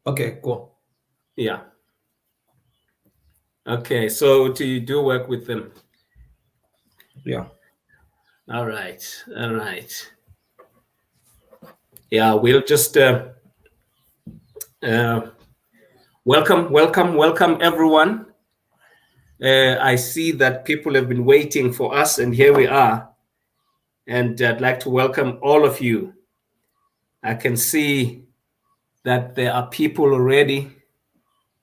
Okay, cool. Yeah. Okay, so you do work with them. Yeah. All right. Yeah, we'll just welcome everyone. I see that people have been waiting for us, and here we are. And I'd like to welcome all of you. I can see that there are people already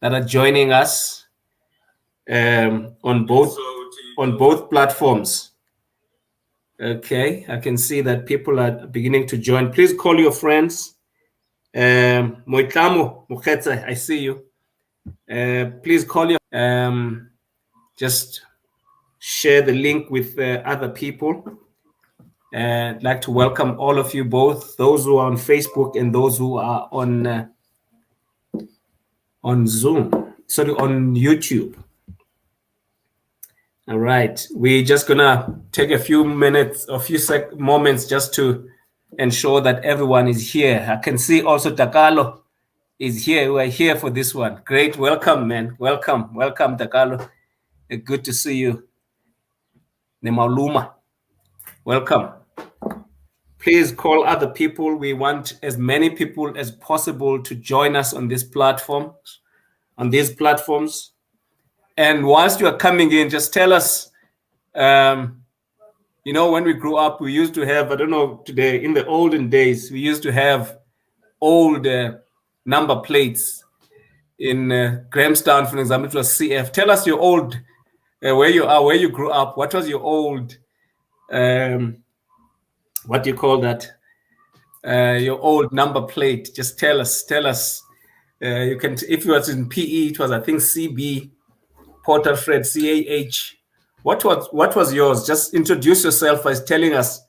that are joining us on both platforms. Okay, I can see that people are beginning to join. Please call your friends. Moitamo Mukhetsa, I see you. Please call your just share the link with other people. I'd like to welcome all of you, both those who are on Facebook and those who are on Zoom, on YouTube. All right, we're just gonna take a few minutes, moments just to ensure that everyone is here. I can see also Takalo is here. We are here for this one. Great, welcome, man. Welcome, Takalo. Good to see you. Nemaluma, welcome. Please call other people. We want as many people as possible to join us on this platform, on these platforms. And whilst you are coming in, just tell us, when we grew up, we used to have, I don't know today, in the olden days, we used to have old number plates. In Grahamstown, for example, it was CF. Tell us your old, where you are, where you grew up. What was your old, what do you call that? Your old number plate. Just tell us. You can, if you was in PE, it was, I think, CB, Porter Fred, CAH. What was yours? Just introduce yourself by telling us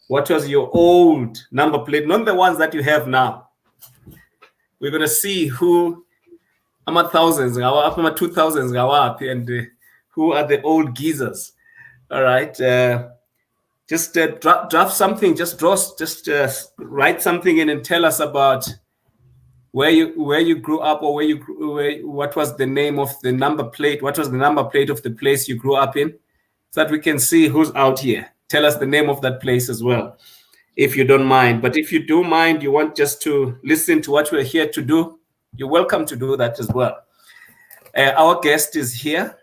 what was your old number plate, not the ones that you have now. We're gonna see who, ama thousands, ama 2000s, and who are the old geezers. All right. Just draft something. Just write something in and tell us about where you grew up, or what was the name of the number plate? What was the number plate of the place you grew up in, so that we can see who's out here. Tell us the name of that place as well, if you don't mind. But if you do mind, you want just to listen to what we're here to do, you're welcome to do that as well. Our guest is here,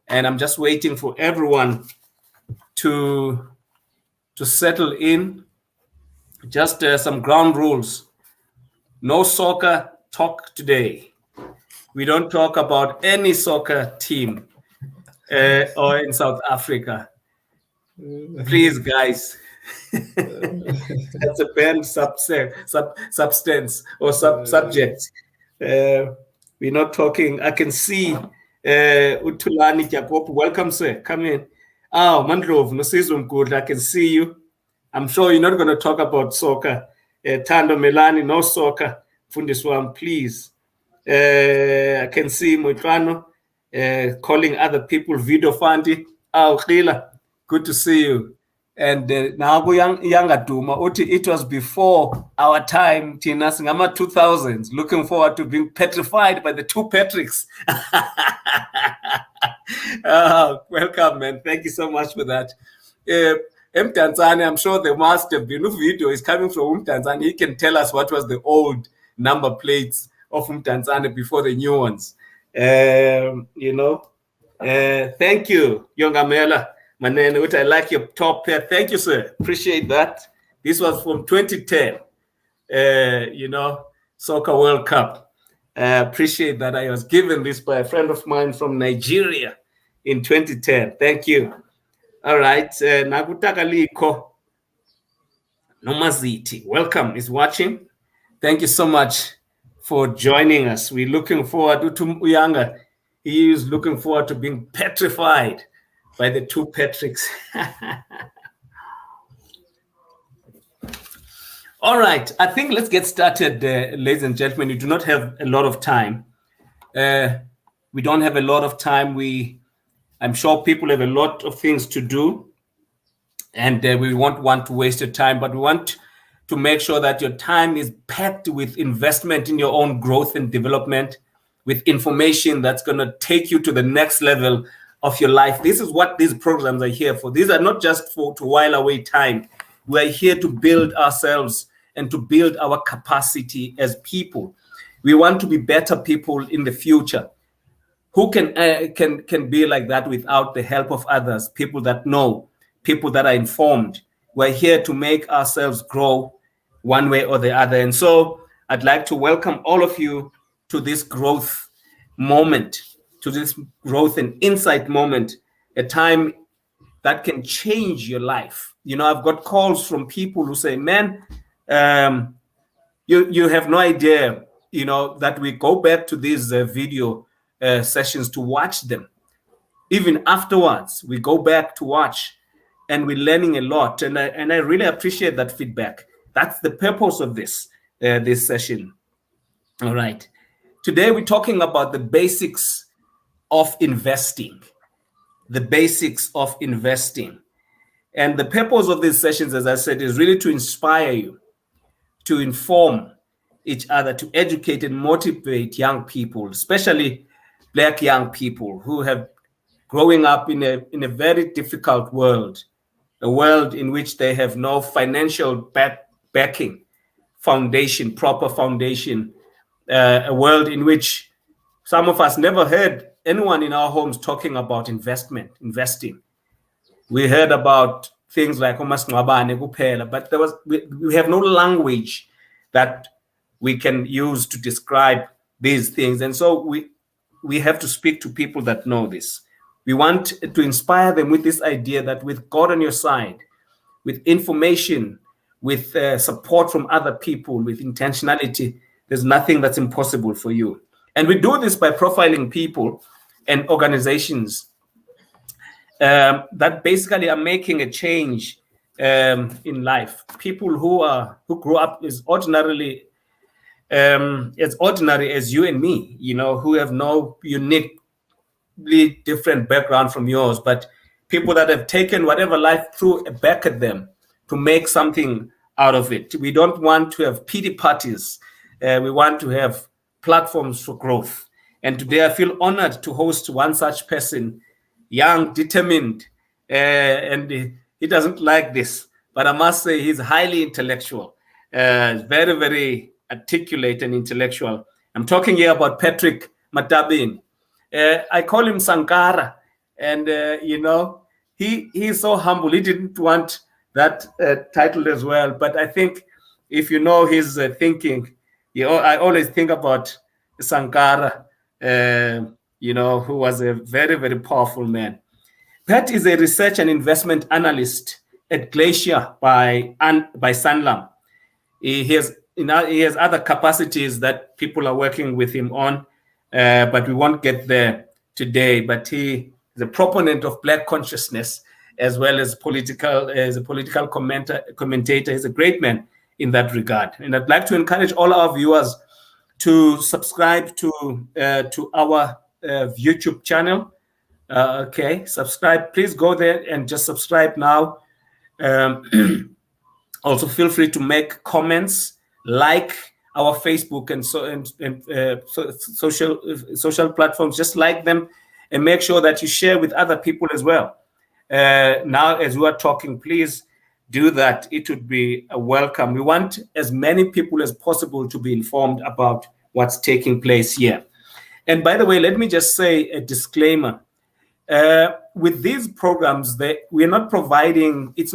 and I'm just waiting for everyone to settle in. Just some ground rules. No soccer talk today. We don't talk about any soccer team or in South Africa. Please, guys. That's a banned substance or subject. We're not talking. I can see Utulani Jacob. Welcome, sir. Come in. Oh, Mandlov, Nosizum good. I can see you. I'm sure you're not going to talk about soccer. Tando Melani, no soccer. Fundiswam, please. I can see Moitrano calling other people Vido Fandi. Oh, Khila, good to see you. And now younger Duma, it was before our time, Tina Singama 2000s. Looking forward to being petrified by the two Patricks. Welcome, man. Thank you so much for that. Tanzania, I'm sure there must have been a video is coming from Tanzania. He can tell us what was the old number plates of Tanzania before the new ones. Thank you, Yongamela. Manene, I like your top pair. Thank you, sir. Appreciate that. This was from 2010. Soccer World Cup. Appreciate that. I was given this by a friend of mine from Nigeria in 2010. Thank you. All right. Nagutaka Liko Nomaziti. Welcome. Is watching. Thank you so much for joining us. We're looking forward to Uyanga. He is looking forward to being petrified by the two Patricks. All right. I think let's get started, ladies and gentlemen. We do not have a lot of time. We don't have a lot of time. I'm sure people have a lot of things to do, and we won't want to waste your time, but we want to make sure that your time is packed with investment in your own growth and development, with information that's going to take you to the next level of your life. This is what these programs are here for. These are not just to while away time. We are here to build ourselves and to build our capacity as people. We want to be better people in the future. Who can be like that without the help of others, people that know, people that are informed? We're here to make ourselves grow one way or the other. And so I'd like to welcome all of you to this growth moment, to this growth and insight moment, a time that can change your life. You know, I've got calls from people who say, man, you have no idea, you know, that we go back to these video sessions to watch them. Even afterwards, we go back to watch, and we're learning a lot. And I really appreciate that feedback. That's the purpose of this session. All right. Today, we're talking about the basics of investing. The basics of investing. And the purpose of these sessions, as I said, is really to inspire you, to inform each other, to educate and motivate young people, especially Black young people who have growing up in a very difficult world, a world in which they have no financial backing, foundation, proper foundation, a world in which some of us never heard anyone in our homes talking about investing. We heard about things like but we have no language that we can use to describe these things. And so we have to speak to people that know this. We want to inspire them with this idea that with God on your side, with information, with support from other people, with intentionality, there's nothing that's impossible for you. And we do this by profiling people and organizations that basically are making a change in life. People who grew up as ordinary as you and me, you know, who have no uniquely different background from yours, but people that have taken whatever life threw back at them to make something out of it. We don't want to have pity parties. We want to have platforms for growth. And today I feel honored to host one such person, young, determined, and he doesn't like this, but I must say he's highly intellectual, very, very articulate and intellectual. I'm talking here about Patrick Matabeni. I call him Sankara, and you know, he's so humble. He didn't want that title as well, but I think if you know his thinking, I always think about Sankara, you know, who was a very, very powerful man. Pat is a research and investment analyst at Glacier by Sanlam. He has other capacities that people are working with him on, but we won't get there today. But he is a proponent of Black consciousness as well as a political commentator. He's a great man in that regard. And I'd like to encourage all our viewers to subscribe to our YouTube channel. Okay, subscribe. Please go there and just subscribe now. Also, feel free to make comments, like our Facebook and social platforms. Just like them, and make sure that you share with other people as well. Now, as we are talking, please do that. It would be a welcome. We want as many people as possible to be informed about what's taking place here. And by the way, let me just say a disclaimer. With these programs, we are not providing, it's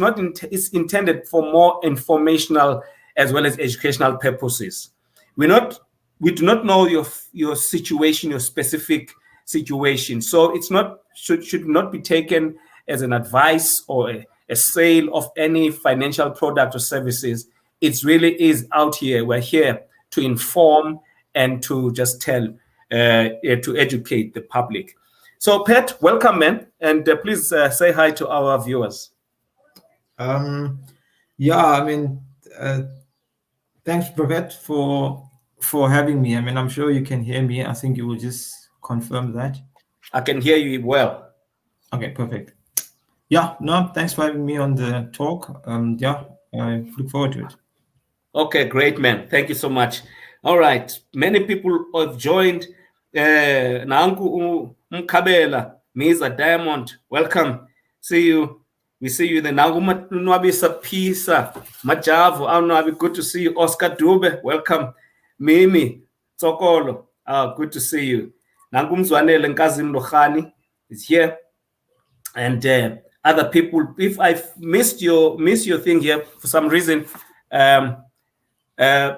intended for more informational as well as educational purposes. We do not know your situation, your specific situation. So it's should not be taken as an advice or a sale of any financial product or services. It really is out here. We're here to inform and to just to educate the public. So, Pat, welcome, man, and please say hi to our viewers. Yeah, I mean, thanks, Pravet, for having me. I mean, I'm sure you can hear me. I think you will just confirm that. I can hear you well. Okay, perfect. Yeah, no, thanks for having me on the talk. Yeah, I look forward to it. Okay, great, man. Thank you so much. All right. Many people have joined. Nangu Mkabela, Miza Diamond, welcome. See you. We see you. The Nangu Nwabisa Pisa, Majavu, Anuabi, good to see you. Oscar Dube, welcome. Mimi, Tsokolo, good to see you. Nangu Mzwanele Nkazim Lokhani is here. And other people, if I missed your thing here for some reason,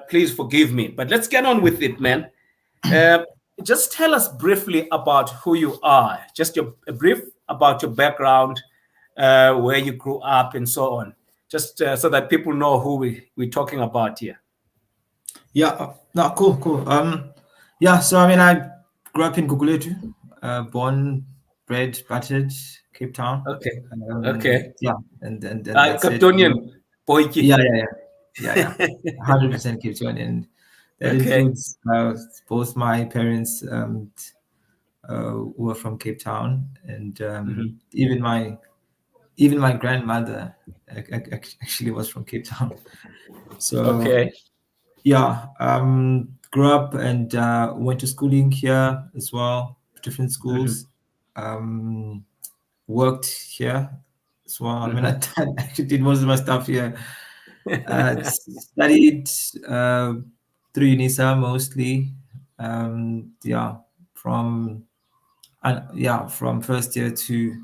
please forgive me. But let's get on with it, man. Just tell us briefly about who you are. Just a brief about your background, where you grew up, and so on. Just so that people know who we're talking about here. Yeah, no, cool. Yeah, so I mean, I grew up in Guguletu, born, bred, buttered, Cape Town. Okay. Yeah, and that's it. Captonian, Boyki. Yeah. 100% Cape Town, and that includes both my parents who were from Cape Town, and even my grandmother actually was from Cape Town. So yeah, grew up and went to schooling here as well, different schools. Worked here as well. I mean, I actually did most of my stuff here. Studied through UNISA mostly. From first year to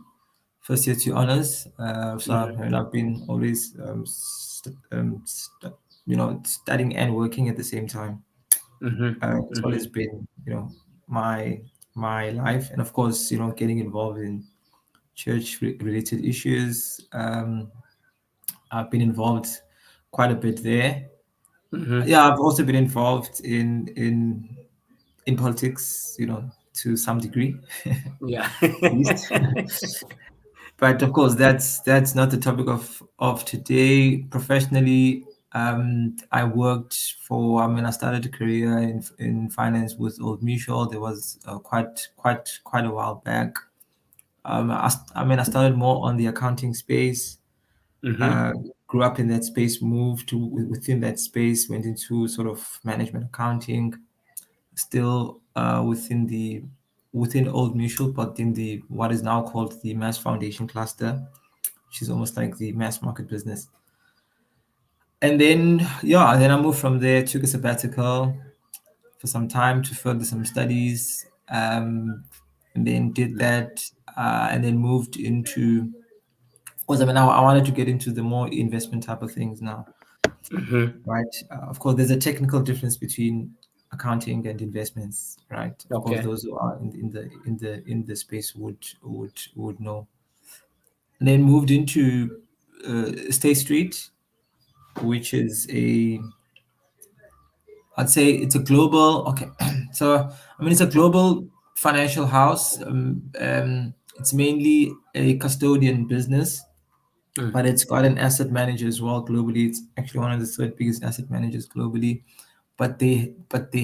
honors. So and I've been always studying and working at the same time. It's always been my life, and of course getting involved in church related issues. I've been involved quite a bit there. Yeah, I've also been involved in politics, to some degree. Yeah. But of course, that's not the topic of today. Professionally, I worked I started a career in finance with Old Mutual. There was quite a while back. I started more on the accounting space. Grew up in that space, moved to within that space, went into sort of management accounting, still within Old Mutual, but in the what is now called the Mass Foundation cluster, which is almost like the mass market business. And then I moved from there, took a sabbatical for some time to further some studies, and then did that, and then moved into. Of course, I wanted to get into the more investment type of things now, right? Of course, there's a technical difference between accounting and investments, right? Of course, those who are in the space would know. And then moved into State Street, which is I'd say it's a global. Okay, so it's a global financial house. It's mainly a custodian business. But it's got an asset manager as well globally. It's actually one of the third biggest asset managers globally. But they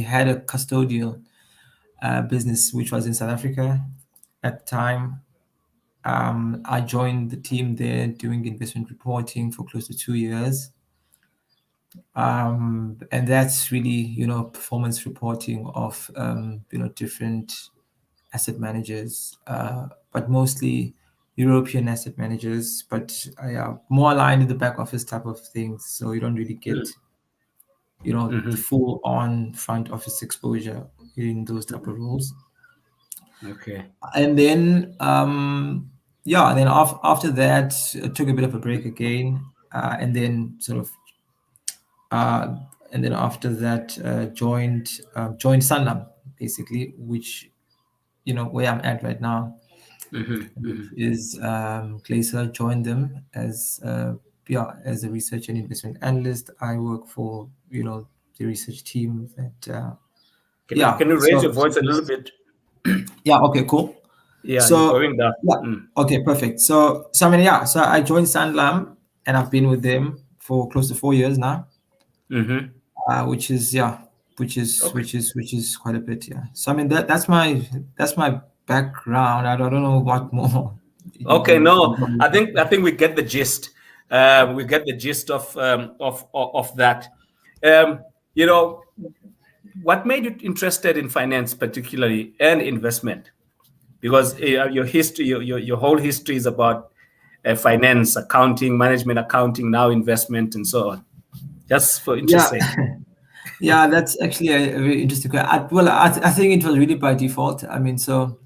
had a custodial business which was in South Africa at the time. I joined the team there doing investment reporting for close to 2 years. And that's really performance reporting of different asset managers, but mostly European asset managers, but more aligned in the back office type of things. So you don't really get, the full on front office exposure in those type of roles. Okay. And then, after that, I took a bit of a break again, and then after that, joined Sanlam basically, which where I'm at right now. Is Glaser. Joined them as a research and investment analyst. I work for the research team. Can you raise your voice a little bit? Yeah. Okay. Cool. Yeah. So, you're going down. Yeah. Okay. Perfect. So So I joined Sanlam, and I've been with them for close to 4 years now. Which is quite a bit. Yeah. So that's my background. I don't know what more. Okay, no, I think we get the gist. We get the gist of that. You know, what made you interested in finance, particularly, and investment? Because your history, your whole history is about finance, accounting, management, accounting, now investment, and so on. Just for interest Yeah, sake. yeah, that's actually a very interesting question. I think it was really by default. Some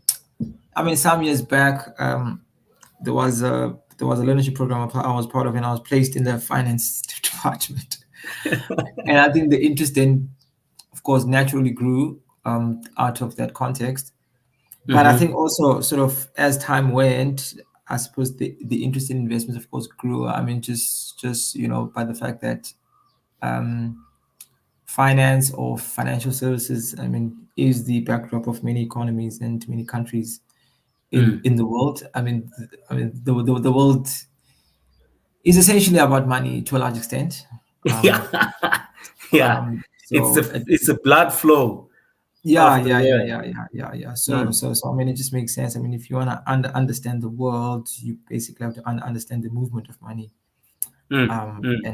years back, there was a leadership program I was part of, and I was placed in the finance department. And I think the interest then, of course, naturally grew out of that context. But I think also, sort of as time went, I suppose the interest in investments, of course, grew. Just by the fact that finance or financial services, is the backdrop of many economies and many countries in the world. The world is essentially about money to a large extent. Yeah, yeah. It's So a blood flow yeah, of the yeah, yeah, world. yeah, yeah, yeah, yeah. So it just makes sense. If you want to understand the world, you basically have to understand the movement of money, and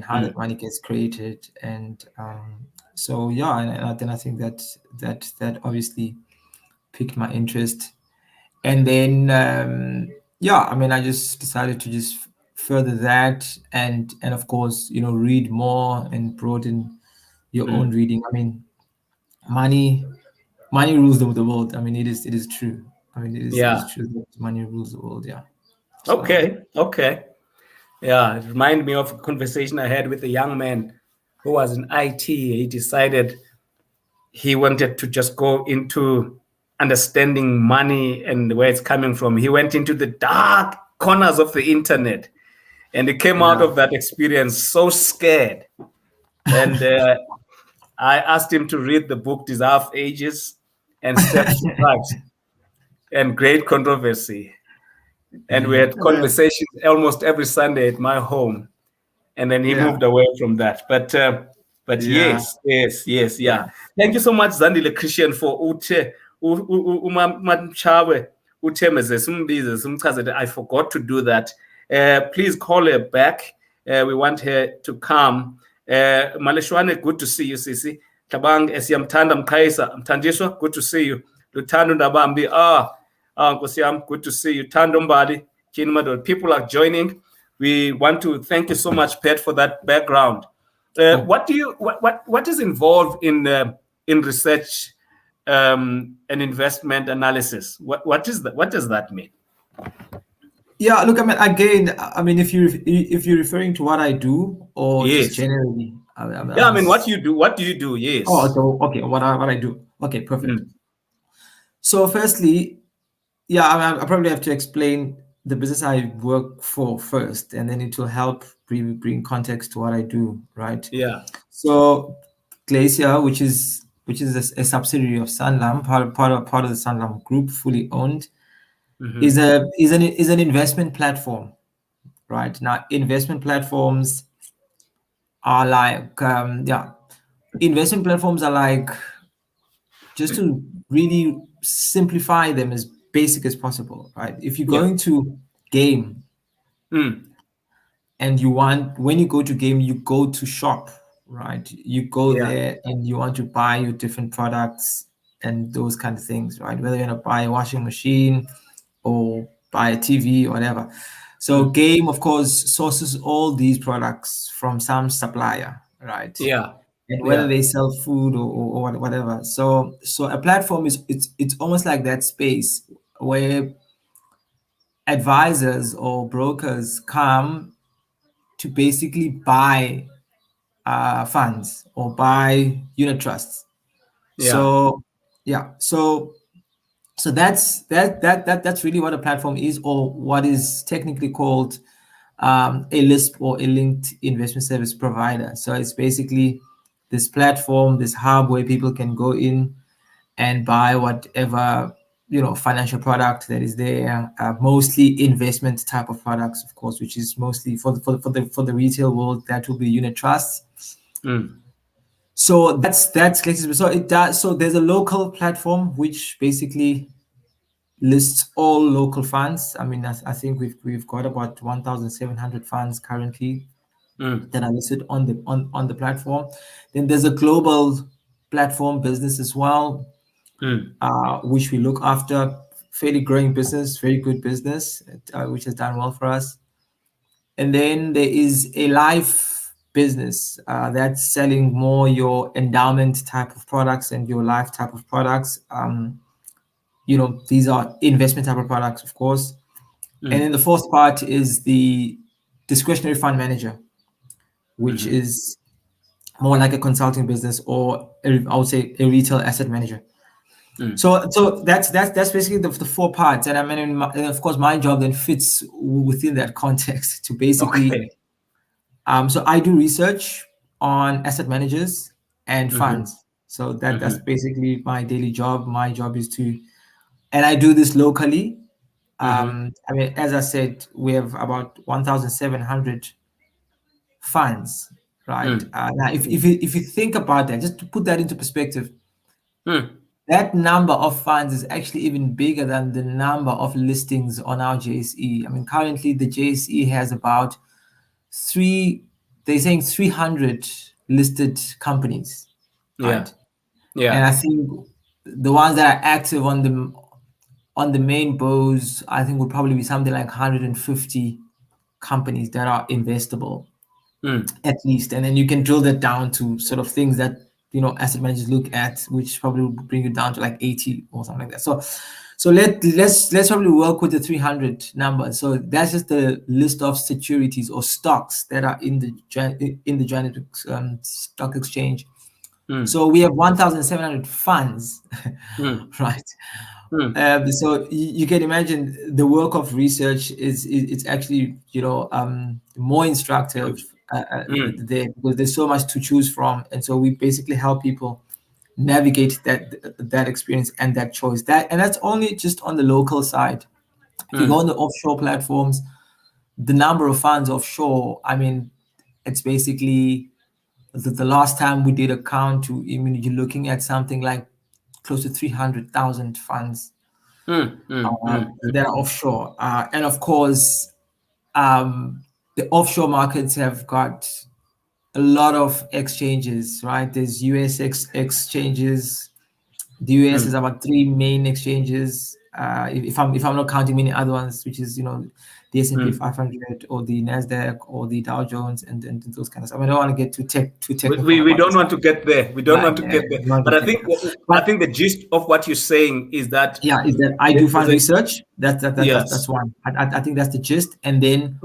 how that money gets created. And so yeah, and then I think that obviously piqued my interest. And then yeah, I just decided to just further that, and of course, read more and broaden your own reading. Money money rules the world. It is true. It is Yeah. true that money rules the world. Yeah. So Okay. Okay. Yeah. It reminded me of a conversation I had with a young man who was in IT. He decided he wanted to just go into understanding money and where it's coming from. He went into the dark corners of the internet, and he came out yeah. of that experience so scared. And I asked him to read the book Desire of Ages and Steps to Christ and Great Controversy. And we had Yeah. conversations almost every Sunday at my home. And then he Yeah. moved away from that. But Yeah. yes, Yeah. yeah. Thank you so much, Zandile Christian, for umamchawe uthemeze simbize simchazele. I forgot to do that. Please call her back. We want her to come. Maleshwane, good to see you, Sisi. Tabang esiyamthanda mkhayisa mthanjiswa, good to see you. Luthando Ndabambi, Nkosi yam, good to see you. Thando Mbali, Kinmadol. People are joining. We want to thank you so much, Pat, for that background. What is involved in research and investment analysis? What is that? What does that mean? Yeah. Look, again, if you're referring to what I do or just Yes. generally, Yeah, I mean, what you do? What do you do? oh, Yes. so okay, what I do. Okay, perfect. So firstly, yeah, I probably have to explain the business I work for first, and then it will help bring context to what I do, right? Yeah. So Glacier, which is a subsidiary of Sanlam, part of the Sanlam Group, fully owned, is an investment platform, right? Now, investment platforms are like investment platforms are like, just to really simplify them as basic as possible, right? If you're Yeah. going to game, and when you go to game, you go to shop, right? You go Yeah. there and you want to buy your different products and those kind of things, right? Whether you're gonna buy a washing machine or buy a TV or whatever. So game, of course, sources all these products from some supplier, right? Yeah. And whether Yeah. they sell food or whatever. So a platform it's almost like that space where advisors or brokers come to basically buy funds or buy unit trusts. Yeah. So yeah, so that's really what a platform is, or what is technically called a LISP, or a linked investment service provider. So it's basically this platform, this hub where people can go in and buy whatever financial product that is there, mostly investment type of products, of course, which is mostly for the retail world. That will be unit trusts. So that's so it does. So there's a local platform which basically lists all local funds. I think we've got about 1,700 funds currently, that are listed on the platform. Then there's a global platform business as well, which we look after. Fairly growing business, very good business, which has done well for us. And then there is a life business that's selling more your endowment type of products and your life type of products. These are investment type of products, of course. And then the fourth part is the discretionary fund manager, which is more like a consulting business, or I would say a retail asset manager. So that's basically the four parts. And I mean, and of course, my job then fits within that context to basically. So I do research on asset managers and funds. So that's basically my daily job. My job is and I do this locally. I mean, as I said, we have about 1,700 funds, right? Now, if you think about that, just to put that into perspective, that number of funds is actually even bigger than the number of listings on our JSE. I mean, currently the JSE has about they're saying 300 listed companies, right? And I think the ones that are active on the main bows, I think would probably be something like 150 companies that are investable, at least. And then you can drill that down to sort of things that asset managers look at, which probably will bring you down to like 80 or something like that. So let's probably work with the 300 number. So that's just the list of securities or stocks that are in the Johannesburg Stock Exchange. So we have 1,700 funds, right? So you can imagine the work of research it's actually more instructive there, because there's so much to choose from, and so we basically help people navigate that experience and that choice. And that's only just on the local side. If you go on the offshore platforms, the number of funds offshore, I mean, it's basically the last time we did a count to, I mean, you're looking at something like close to 300,000 funds that are offshore. And of course, the offshore markets have got a lot of exchanges, right? There's US exchanges. The US has about 3 main exchanges. If I'm not counting many other ones, which is the S&P 500 or the Nasdaq or the Dow Jones and those kind of stuff. I don't want to get too technical. We don't want to get there. We don't want to get there. But I think the gist of what you're saying is that I do fund research. That's one. I think that's the gist. And then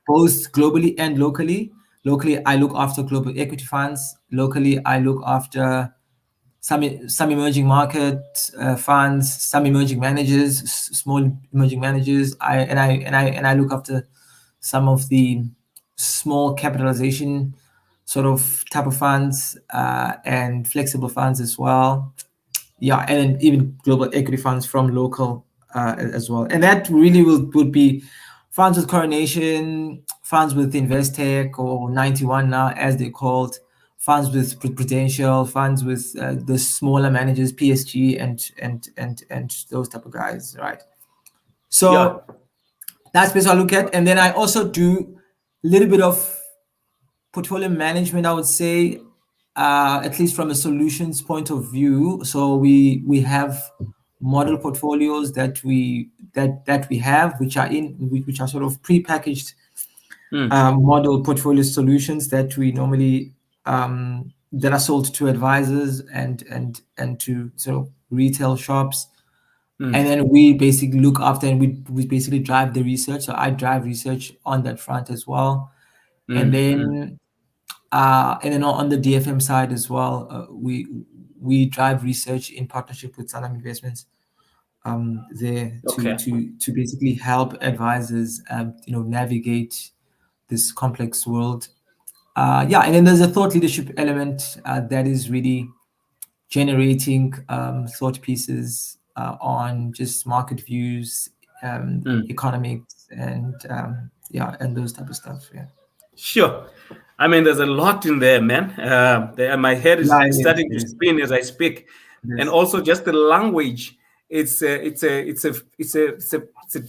both globally and locally. Locally, I look after global equity funds. Locally, I look after some emerging market funds, some emerging managers, small emerging managers. I look after some of the small capitalization sort of type of funds and flexible funds as well. Yeah, and then even global equity funds from local as well. And that really would be funds with Coronation, funds with Investec or 91 now, as they're called, funds with Prudential, funds with the smaller managers, PSG and those type of guys, right? So that's basically what I look at. And then I also do a little bit of portfolio management, I would say, at least from a solutions point of view. So we have model portfolios that we have, which are sort of pre-packaged model portfolio solutions that we normally that are sold to advisors and to sort of retail shops. And then we basically look after and we basically drive the research. So I drive research on that front as well. And then on the DFM side as well, we drive research in partnership with Sanlam Investments there to basically help advisors navigate this complex world. And then there's a thought leadership element that is really generating thought pieces on just market views, economics, and those type of stuff. Yeah. Sure. I mean, there's a lot in there, man. My head is starting to spin as I speak, and also just the language. It's a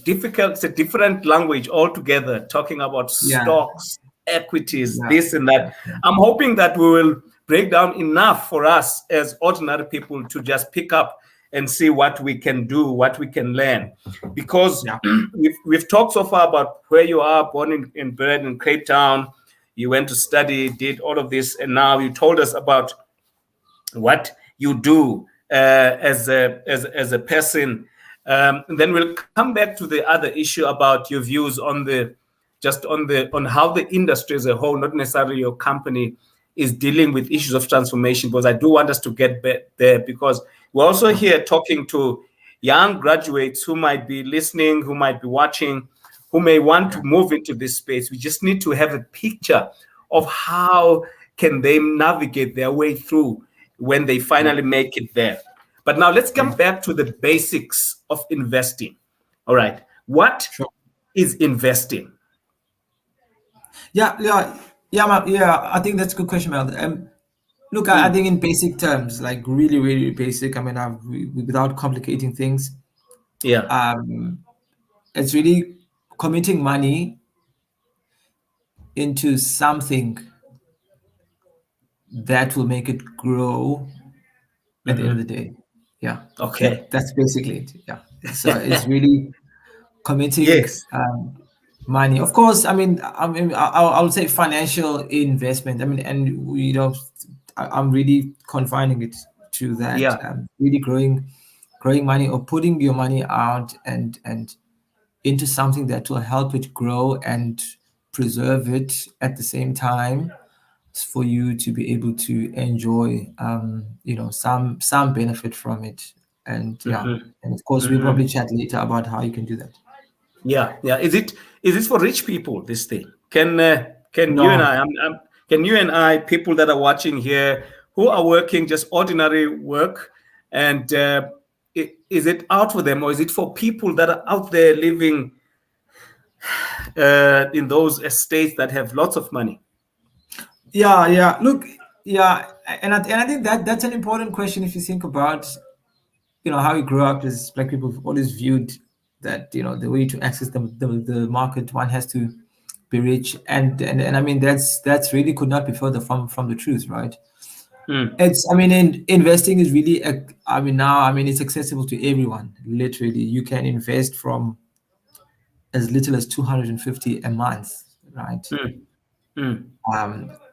difficult, it's a different language altogether. Talking about stocks, equities, Yeah. this and that. I'm hoping that we will break down enough for us as ordinary people to just pick up and see what we can do, what we can learn. Because Yeah. we've talked so far about where you are, born and bred in Cape Town, you went to study, did all of this, and now you told us about what you do as a person. And then we'll come back to the other issue about your views on on how the industry as a whole, not necessarily your company, is dealing with issues of transformation. Because I do want us to get there, because we're also here talking to young graduates who might be listening, who might be watching, who may want to move into this space. We just need to have a picture of how can they navigate their way through when they finally make it there. But now let's come back to the basics of investing. All right. What is investing? Yeah. I think that's a good question, Mel. Look, I think in basic terms, like really, really basic. I mean, without complicating things, Yeah. it's really committing money into something that will make it grow at the end of the day. Yeah. Okay. That's basically it. Yeah. So it's really committing Yes. money. Of course, I mean, I'll say financial investment. I mean, and I'm really confining it to that. Yeah. Really growing money, or putting your money out and into something that will help it grow and preserve it at the same time, for you to be able to enjoy some benefit from it. And and of course we'll probably chat later about how you can do that. Yeah. Is it for rich people, this thing? Can you and No. I, can you and I, people that are watching here who are working just ordinary work, and is it out for them, or is it for people that are out there living in those estates that have lots of money? Look, and I think that's an important question. If you think about how we grew up, as black people have always viewed that the way to access the market, one has to be rich, and I mean that's really could not be further from the truth, right? It's, I mean, investing is really it's accessible to everyone. Literally, you can invest from as little as 250 a month, right?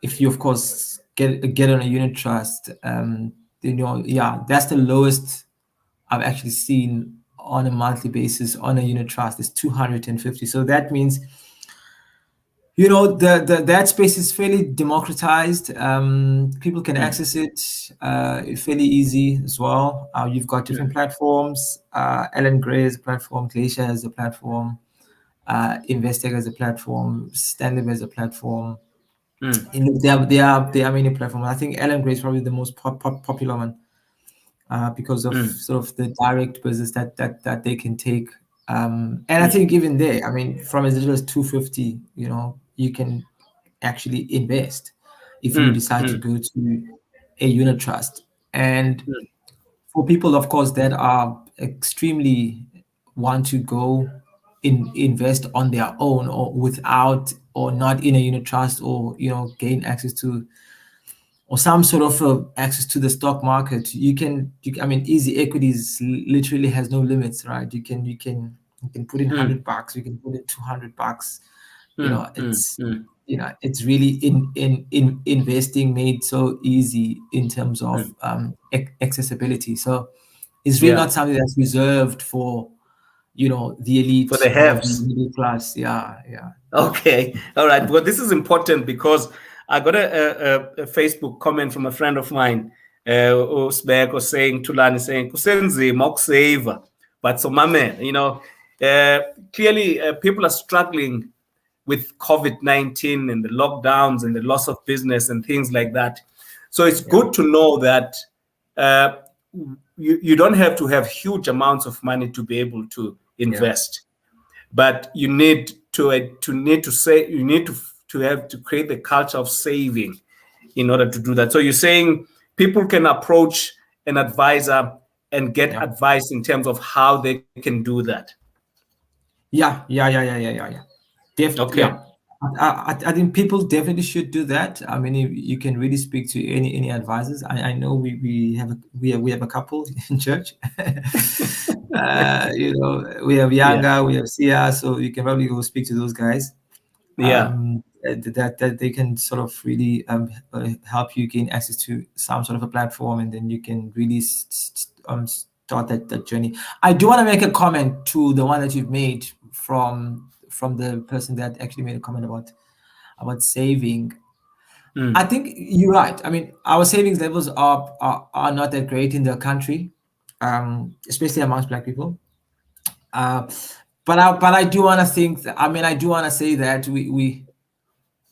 If you of course get on a unit trust, that's the lowest I've actually seen on a monthly basis on a unit trust is 250. So that means that space is fairly democratized. People can access it fairly easy as well. You've got different platforms. Ellen Gray has a platform, Glacier has a platform, Investec has a platform, Stanley has a platform. There are many platforms. I think Ellen Gray is probably the most popular one, because of sort of the direct business that they can take. And I think even there, I mean, from as little as 250, you can actually invest if you decide to go to a unit trust. And for people, of course, that are extremely want to go invest on their own, or without, or not in a unit trust, or gain access to, or some sort of access to the stock market, I mean, easy equities literally has no limits, right? You can put in $100, you can put in $200. It's really in investing made so easy in terms of accessibility. So it's really not something that's reserved for the For the elite or the haves. middle class. Yeah. Okay. All right. Well, this is important because I got a Facebook comment from a friend of mine, Usbek, was saying, Tulani, saying, "Kusenzima ukusave." But so, my man, clearly people are struggling with COVID-19 and the lockdowns and the loss of business and things like that. So it's good to know that you don't have to have huge amounts of money to be able to invest, but you need to have to create the culture of saving in order to do that. So you're saying people can approach an advisor and get advice in terms of how they can do that. Yeah. Okay. I think people definitely should do that. I mean, you can really speak to any advisors. I know we have a couple in church. We have Yeah. Yanga, we have Sia, so you can probably go speak to those guys. Yeah. That they can sort of really help you gain access to some sort of a platform, and then you can really start that journey. I do want to make a comment to the one that you've made from the person that actually made a comment about saving. I think you're right. I mean, our savings levels are not that great in the country, especially amongst Black people. But I do want to think. I mean, I do want to say that we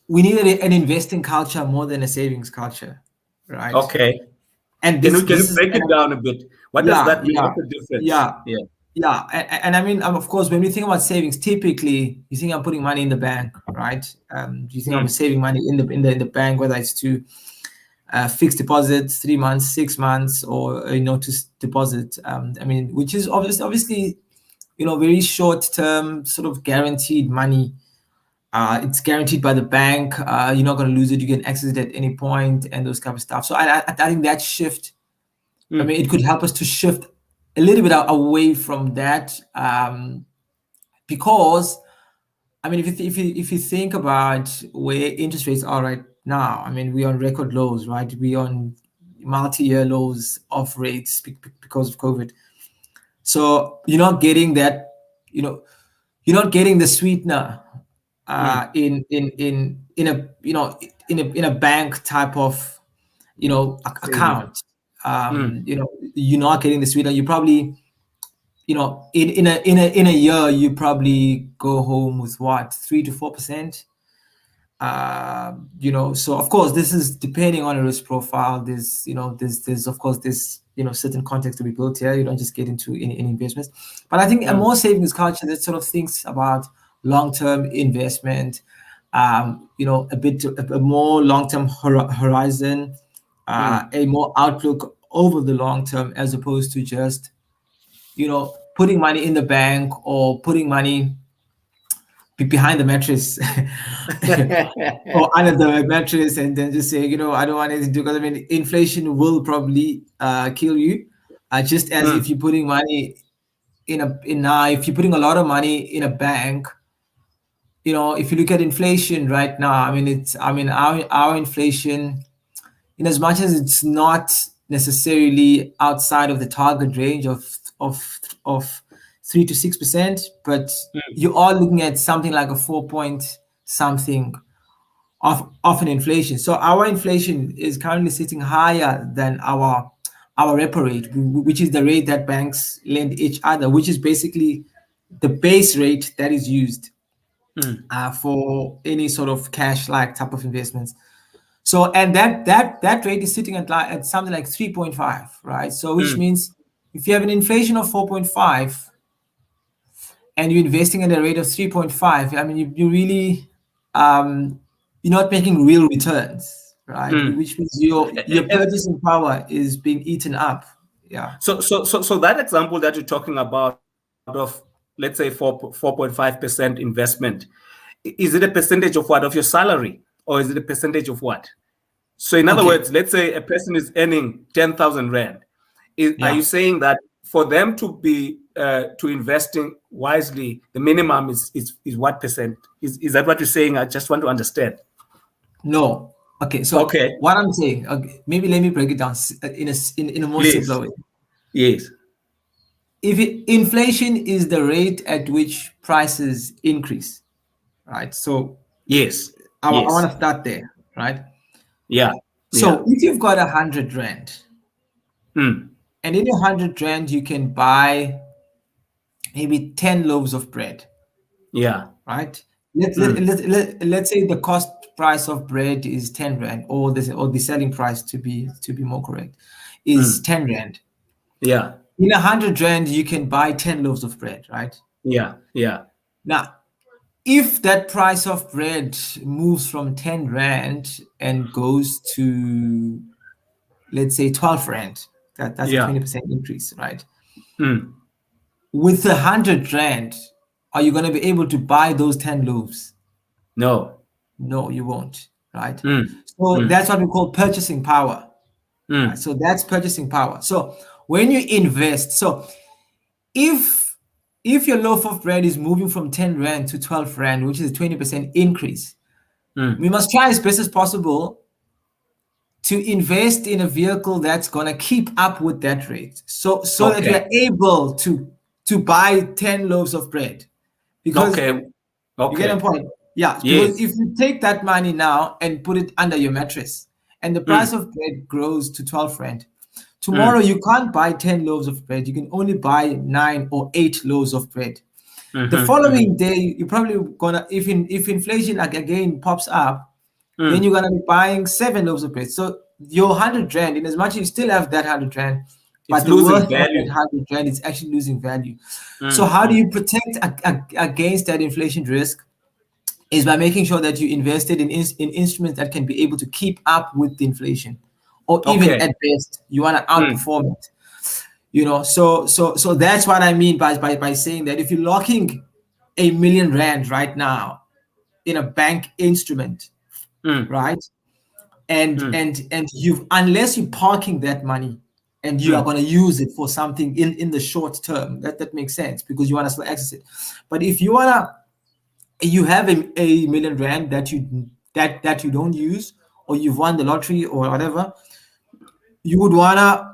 need an investing culture more than a savings culture, right? Okay. And Can this you is break it down a bit? What does yeah, that mean? yeah, What's the difference? yeah, Yeah. yeah. And I mean, of course, when we think about savings, typically you think I'm putting money in the bank, right? You think I'm saving money in the bank, whether it's to fixed deposits, 3 months, 6 months, or to deposit. I mean, which is obviously very short term, sort of guaranteed money. It's guaranteed by the bank. You're not going to lose it. You can access it at any point, and those kind of stuff. So I think that shift. I mean, it could help us to shift a little bit away from that, because I mean, if you think about where interest rates are right now, I mean, we're on record lows, right? We're on multi-year lows of rates because of COVID. So you're not getting that, you're not getting the sweetener in a bank type of Saving. account. You're not getting the sweetener. You probably in a year you probably go home with what, 3 to 4%. So of course this is depending on a risk profile. There's of course this certain context to be built here. You don't just get into any investments. But I think a more savings culture that sort of thinks about long-term investment, a more long-term horizon, a more outlook over the long term, as opposed to just putting money in the bank or putting money behind the mattress or under the mattress, and then just say, I don't want anything to do, because I mean, inflation will probably kill you, just as if you're putting money if you're putting a lot of money in a bank. If you look at inflation right now, our inflation, in as much as it's not necessarily outside of the target range of 3 to 6%, but you are looking at something like a 4 point something of an inflation. So our inflation is currently sitting higher than our repo rate, which is the rate that banks lend each other, which is basically the base rate that is used for any sort of cash-like type of investments. So, and that rate is sitting at something like 3.5, right? So, which means if you have an inflation of 4.5 and you're investing at a rate of 3.5, I mean, you really, you're not making real returns, right? Which means your purchasing power is being eaten up. Yeah. So that example that you're talking about of, let's say, 4.5% investment, is it a percentage of what, of your salary, or is it a percentage of what? So in other words, let's say a person is earning 10,000 rand. Are you saying that for them to be to investing wisely, the minimum is what percent? Is that what you're saying? I just want to understand. No. Okay. So what I'm saying, maybe let me break it down in a more simpler way. Yes. If inflation is the rate at which prices increase, right? So yes, I want to start there, right? Yeah. So if you've got 100 rand, and in 100 rand you can buy maybe 10 loaves of bread. Yeah. Right. Let's say the cost price of bread is 10 rand, or the selling price, to be more correct, is 10 rand. Yeah. In 100 rand you can buy 10 loaves of bread, right? Yeah. Yeah. Now, if that price of bread moves from 10 rand and goes to, let's say, 12 rand, that's a 20% increase, right? With 100 rand, are you going to be able to buy those 10 loaves? No. No, you won't, right? So that's what we call purchasing power. Right? So that's purchasing power. So when you invest, so if your loaf of bread is moving from 10 rand to 12 rand, which is a 20% increase, we must try as best as possible to invest in a vehicle that's going to keep up with that rate, so that we are able to buy 10 loaves of bread. Because you get a point. Yeah, because if you take that money now and put it under your mattress and the price of bread grows to 12 rand, tomorrow you can't buy 10 loaves of bread. You can only buy 9 or 8 loaves of bread. The following day, you're probably gonna, if inflation again pops up, then you're gonna be buying 7 loaves of bread. So your 100 rand, in as much as you still have that 100 rand, but the worth of that 100 rand is actually losing value. So how do you protect against that inflation risk? Is by making sure that you invested in instruments that can be able to keep up with the inflation, or even at best, you want to outperform it. You know, so that's what I mean by saying that if you're locking 1 million rand right now in a bank instrument, right, and you, unless you're parking that money and you are going to use it for something in the short term, that makes sense because you want to still access it. But if you have a 1 million rand that you don't use, or you've won the lottery or whatever, you would want to,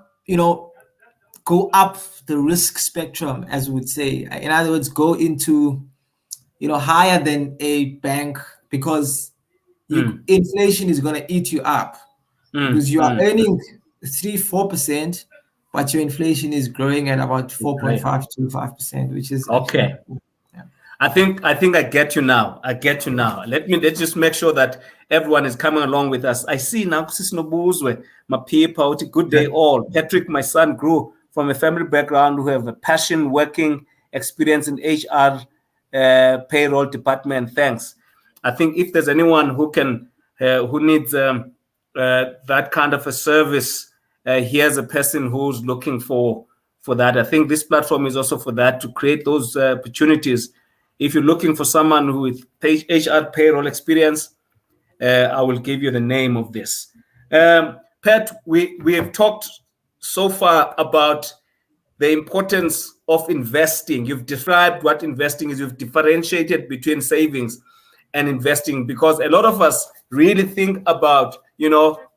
go up the risk spectrum, as we would say. In other words, go into, higher than a bank, because inflation is going to eat you up, because you are earning 3-4%, but your inflation is growing at about 4.5 to 5%, which is okay. I think I get you now. Let's just make sure that everyone is coming along with us. I see now Kusisnobuzwe, Mapipa, good day all. Patrick, my son, grew from a family background who have a passion, working experience in HR, payroll department. Thanks. I think if there's anyone who needs that kind of a service, here's a person who's looking for that. I think this platform is also for that, to create those opportunities. If you're looking for someone who with HR payroll experience, I will give you the name of this. Pat, we have talked so far about the importance of investing. You've described what investing is. You've differentiated between savings and investing, because a lot of us really think about,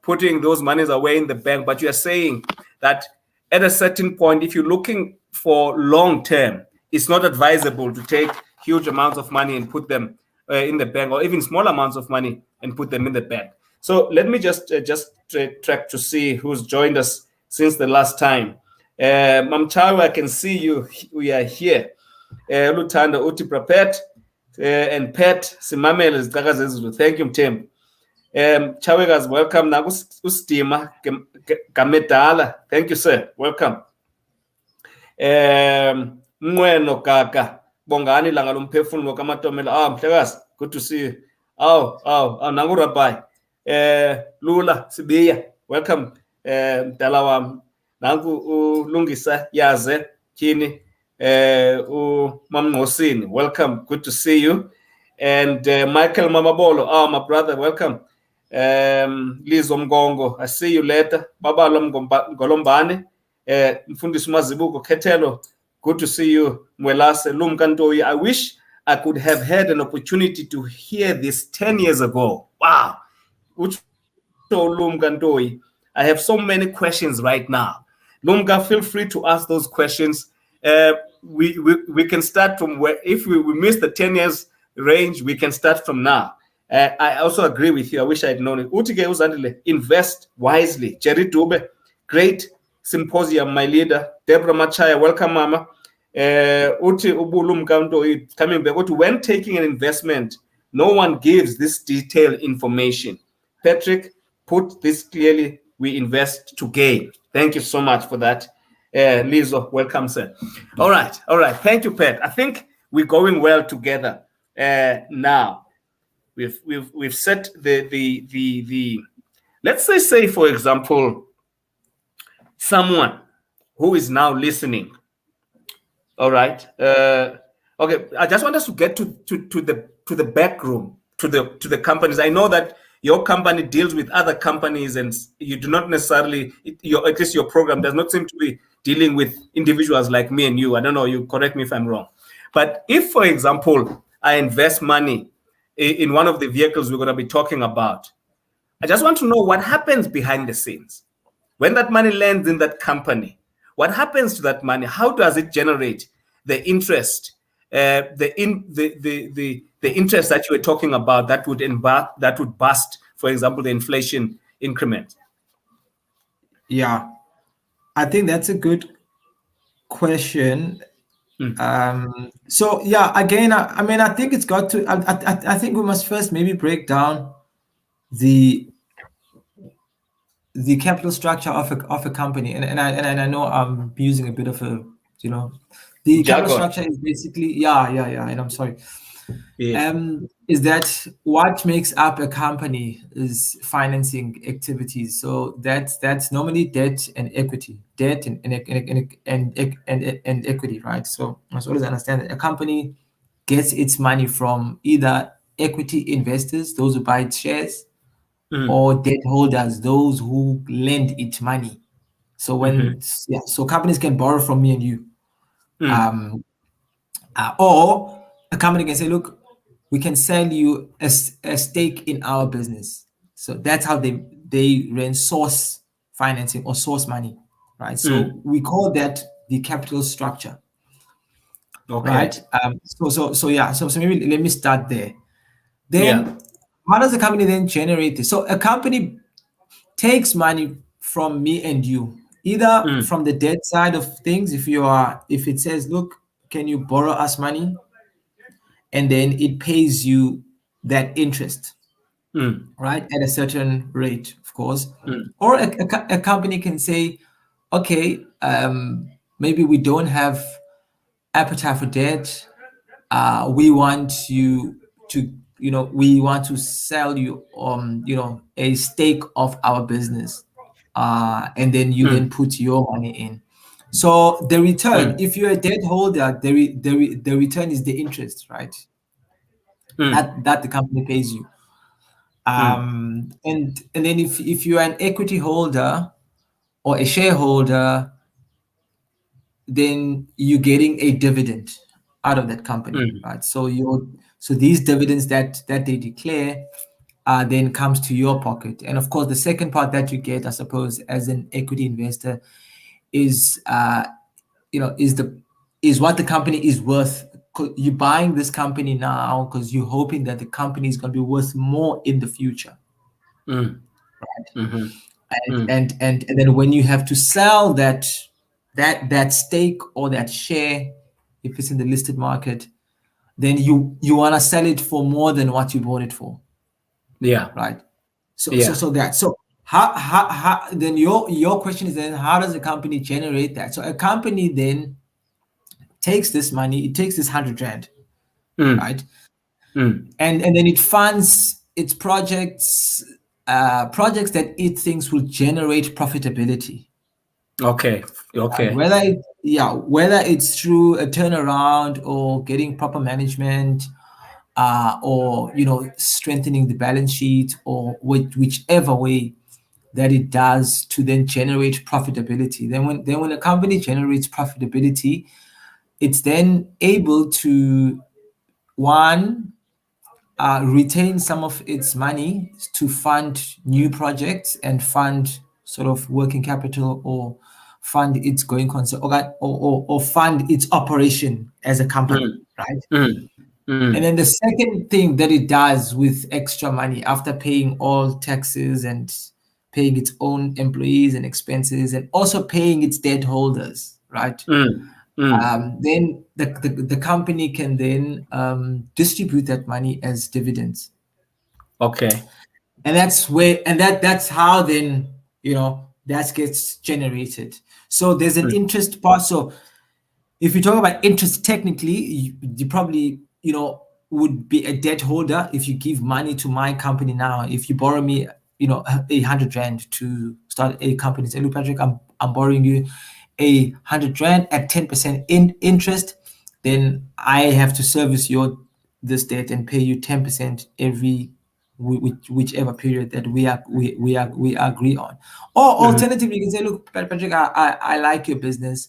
putting those monies away in the bank. But you are saying that at a certain point, if you're looking for long term, it's not advisable to take huge amounts of money and put them in the bank, or even small amounts of money and put them in the bank. So let me just track to see who's joined us since the last time. Mamchawa, I can see you. We are here. Lutanda Uti Prapet and Pet Simamel is Dagazizulu. Thank you, Tim. Chawegas, welcome. Nagus Ustima Gamedala. Thank you, sir. Welcome. Mweno Kaka. Bongani Langalumpefuno Kamatomela. Mtegas, good to see you. Nangurabai. Lula Sibiya. Welcome. Dalawam. Nangu Lungisa Yaze Kini Mamnosini. Welcome. Good to see you. And Michael Mamabolo. My brother, welcome. Liz Omgongo, I see you later. Baba Golombani. Mfundisi Mazibuko Ketelo. Good to see you. Mwelase Lumkantoyi. I wish I could have had an opportunity to hear this 10 years ago. Wow. Lumkantoyi. I have so many questions right now. Lumga, feel free to ask those questions. We can start from where, if we miss the 10 years range, we can start from now. I also agree with you. I wish I had known it. Utige Uzandile, invest wisely. Jerry Dube, great symposium, my leader. Deborah Machaya, welcome, Mama. Uti Ubulum Kanto, coming back. When taking an investment, no one gives this detailed information. Patrick, put this clearly. We invest to gain. Thank you so much for that. Lizo, welcome, sir. All right. Thank you, Pat. I think we're going well together. Now, we've set the let's say for example, someone who is now listening. All right. Okay. I just want us to get to the back room, to the companies? I know that your company deals with other companies, and you do not necessarily, at least your program does not seem to be dealing with individuals like me and you. I don't know, you correct me if I'm wrong. But if, for example, I invest money in one of the vehicles we're going to be talking about, I just want to know what happens behind the scenes. When that money lands in that company, what happens to that money? How does it generate the interest, the interest that you were talking about that would bust, for example, the inflation increment? Yeah, I think that's a good question. So yeah, again, I mean, I think it's got to. I think we must first maybe break down the capital structure of a company, and I know I'm using a bit of a, the capital Jargon. structure is basically, yeah, and I'm sorry. Yes. Is that what makes up a company is financing activities. So that's normally debt and equity, debt and equity, right? So as well as I understand that a company gets its money from either equity investors, those who buy its shares, or debt holders, those who lend it money. So so companies can borrow from me and you. Or a company can say, look, we can sell you a stake in our business. So that's how they rent source financing or source money, right? So we call that the capital structure, Okay. right? So maybe let me start there. Yeah. Then how does the company then generate this? So a company takes money from me and you, either from the debt side of things, if it says, look, can you borrow us money? And then it pays you that interest, right, at a certain rate, of course. Or a company can say, okay, maybe we don't have appetite for debt. We want you to, we want to sell you, a stake of our business, and then you then put your money in. So the return, if you're a debt holder, the return is the interest, right? That the company pays you. And then if you're an equity holder or a shareholder, then you're getting a dividend out of that company, right? So these dividends that they declare then comes to your pocket. And of course, the second part that you get, I suppose, as an equity investor is is what the company is worth. You're buying this company now because you're hoping that the company is going to be worth more in the future, right? And then when you have to sell that stake or that share, if it's in the listed market, then you want to sell it for more than what you bought it for. Yeah. Right. So how then your question is then, how does a company generate that? So a company then takes this money, it takes this 100 rand, right? And then it funds its projects that it thinks will generate profitability. Okay. Whether it's through a turnaround or getting proper management, or strengthening the balance sheet, or whichever way that it does to then generate profitability. Then when a company generates profitability, it's then able to, one, retain some of its money to fund new projects and fund sort of working capital, or fund its going concern, or fund its operation as a company, right? And then the second thing that it does with extra money, after paying all taxes and paying its own employees and expenses, and also paying its debt holders, right? Then the company can then distribute that money as dividends. Okay. And that's how then that gets generated. So there's an interest part. So if you talk about interest, technically, you probably would be a debt holder if you give money to my company now. If you borrow me 100 rand to start a company, say, look, Patrick, I'm borrowing you 100 rand at 10% in interest, then I have to service your this debt and pay you 10% every whichever period that we agree on. Or alternatively, you can say, look, Patrick, I like your business.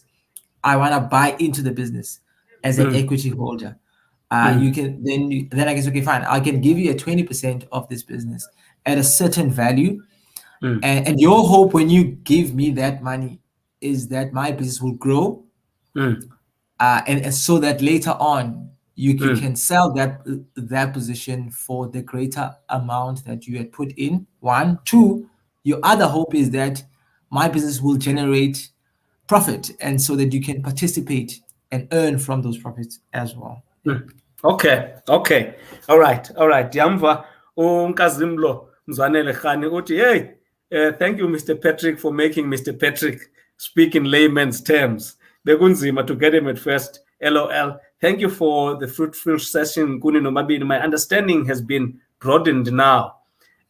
I want to buy into the business as an equity holder. You can then I guess, okay, fine, I can give you a 20% of this business at a certain value, and your hope when you give me that money is that my business will grow, and so that later on you can sell that position for the greater amount that you had put in. One, two, your other hope is that my business will generate profit, and so that you can participate and earn from those profits as well. Okay. All right. Yamva unkazimlo Mzwanele Khani uthi, hey, thank you, Mr. Patrick, for making Mr. Patrick speak in layman's terms. Bekunzima to get him at first. LOL. Thank you for the fruitful session, Kuni Nomabini. My understanding has been broadened now.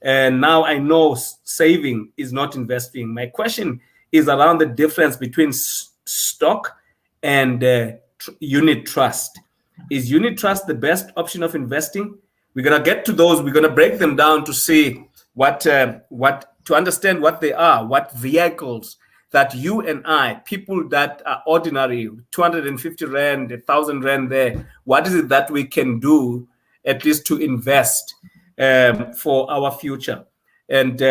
And now I know saving is not investing. My question is around the difference between stock and unit trust. Is unit trust the best option of investing? We're going to get to those. We're going to break them down to see what to understand what they are, what vehicles that you and I, people that are ordinary, 250 Rand, 1,000 Rand there, what is it that we can do at least to invest for our future? And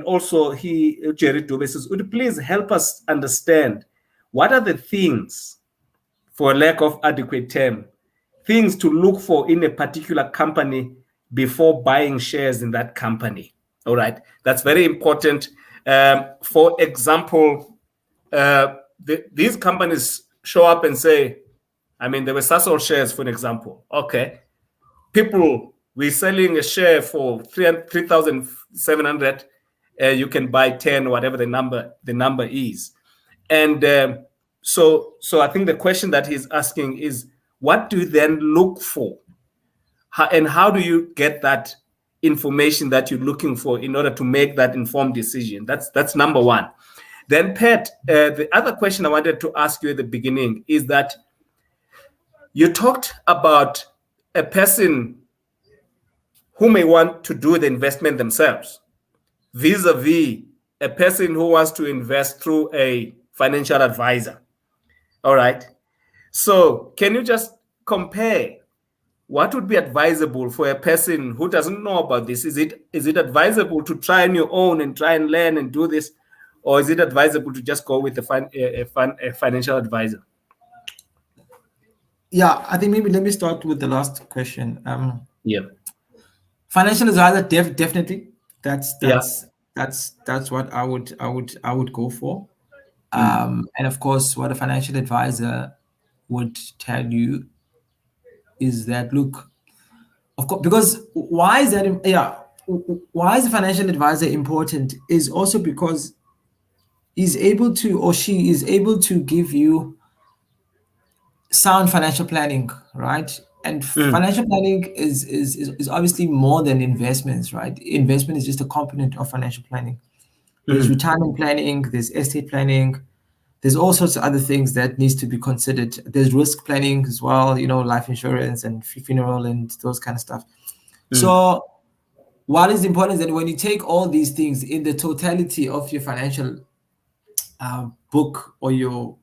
also Jerry Dube says, would you please help us understand what are the things, for lack of adequate term, things to look for in a particular company before buying shares in that company? All right, that's very important. For example, these companies show up and say, I mean, there were Sasol shares, for an example. Okay, people, we're selling a share for 3,700. You can buy 10, whatever the number is. And so I think the question that he's asking is, what do you then look for? And how do you get that information that you're looking for in order to make that informed decision? That's number one. Then, Pat, the other question I wanted to ask you at the beginning is that you talked about a person who may want to do the investment themselves vis-a-vis a person who wants to invest through a financial advisor. All right. So can you just compare what would be advisable for a person who doesn't know about this? Is it advisable to try on your own and try and learn and do this? Or is it advisable to just go with a financial advisor? Yeah, I think maybe let me start with the last question. Financial advisor, definitely. That's what I would go for. And of course, what a financial advisor would tell you is that, look, of course, because why is that? Why is the financial advisor important? Is also because he's able to, or she is able to, give you sound financial planning, right? And financial planning is obviously more than investments, right? Investment is just a component of financial planning. There's retirement planning, there's estate planning, there's all sorts of other things that needs to be considered. There's risk planning as well, life insurance and funeral and those kind of stuff. So what is important is that when you take all these things in the totality of your financial book or your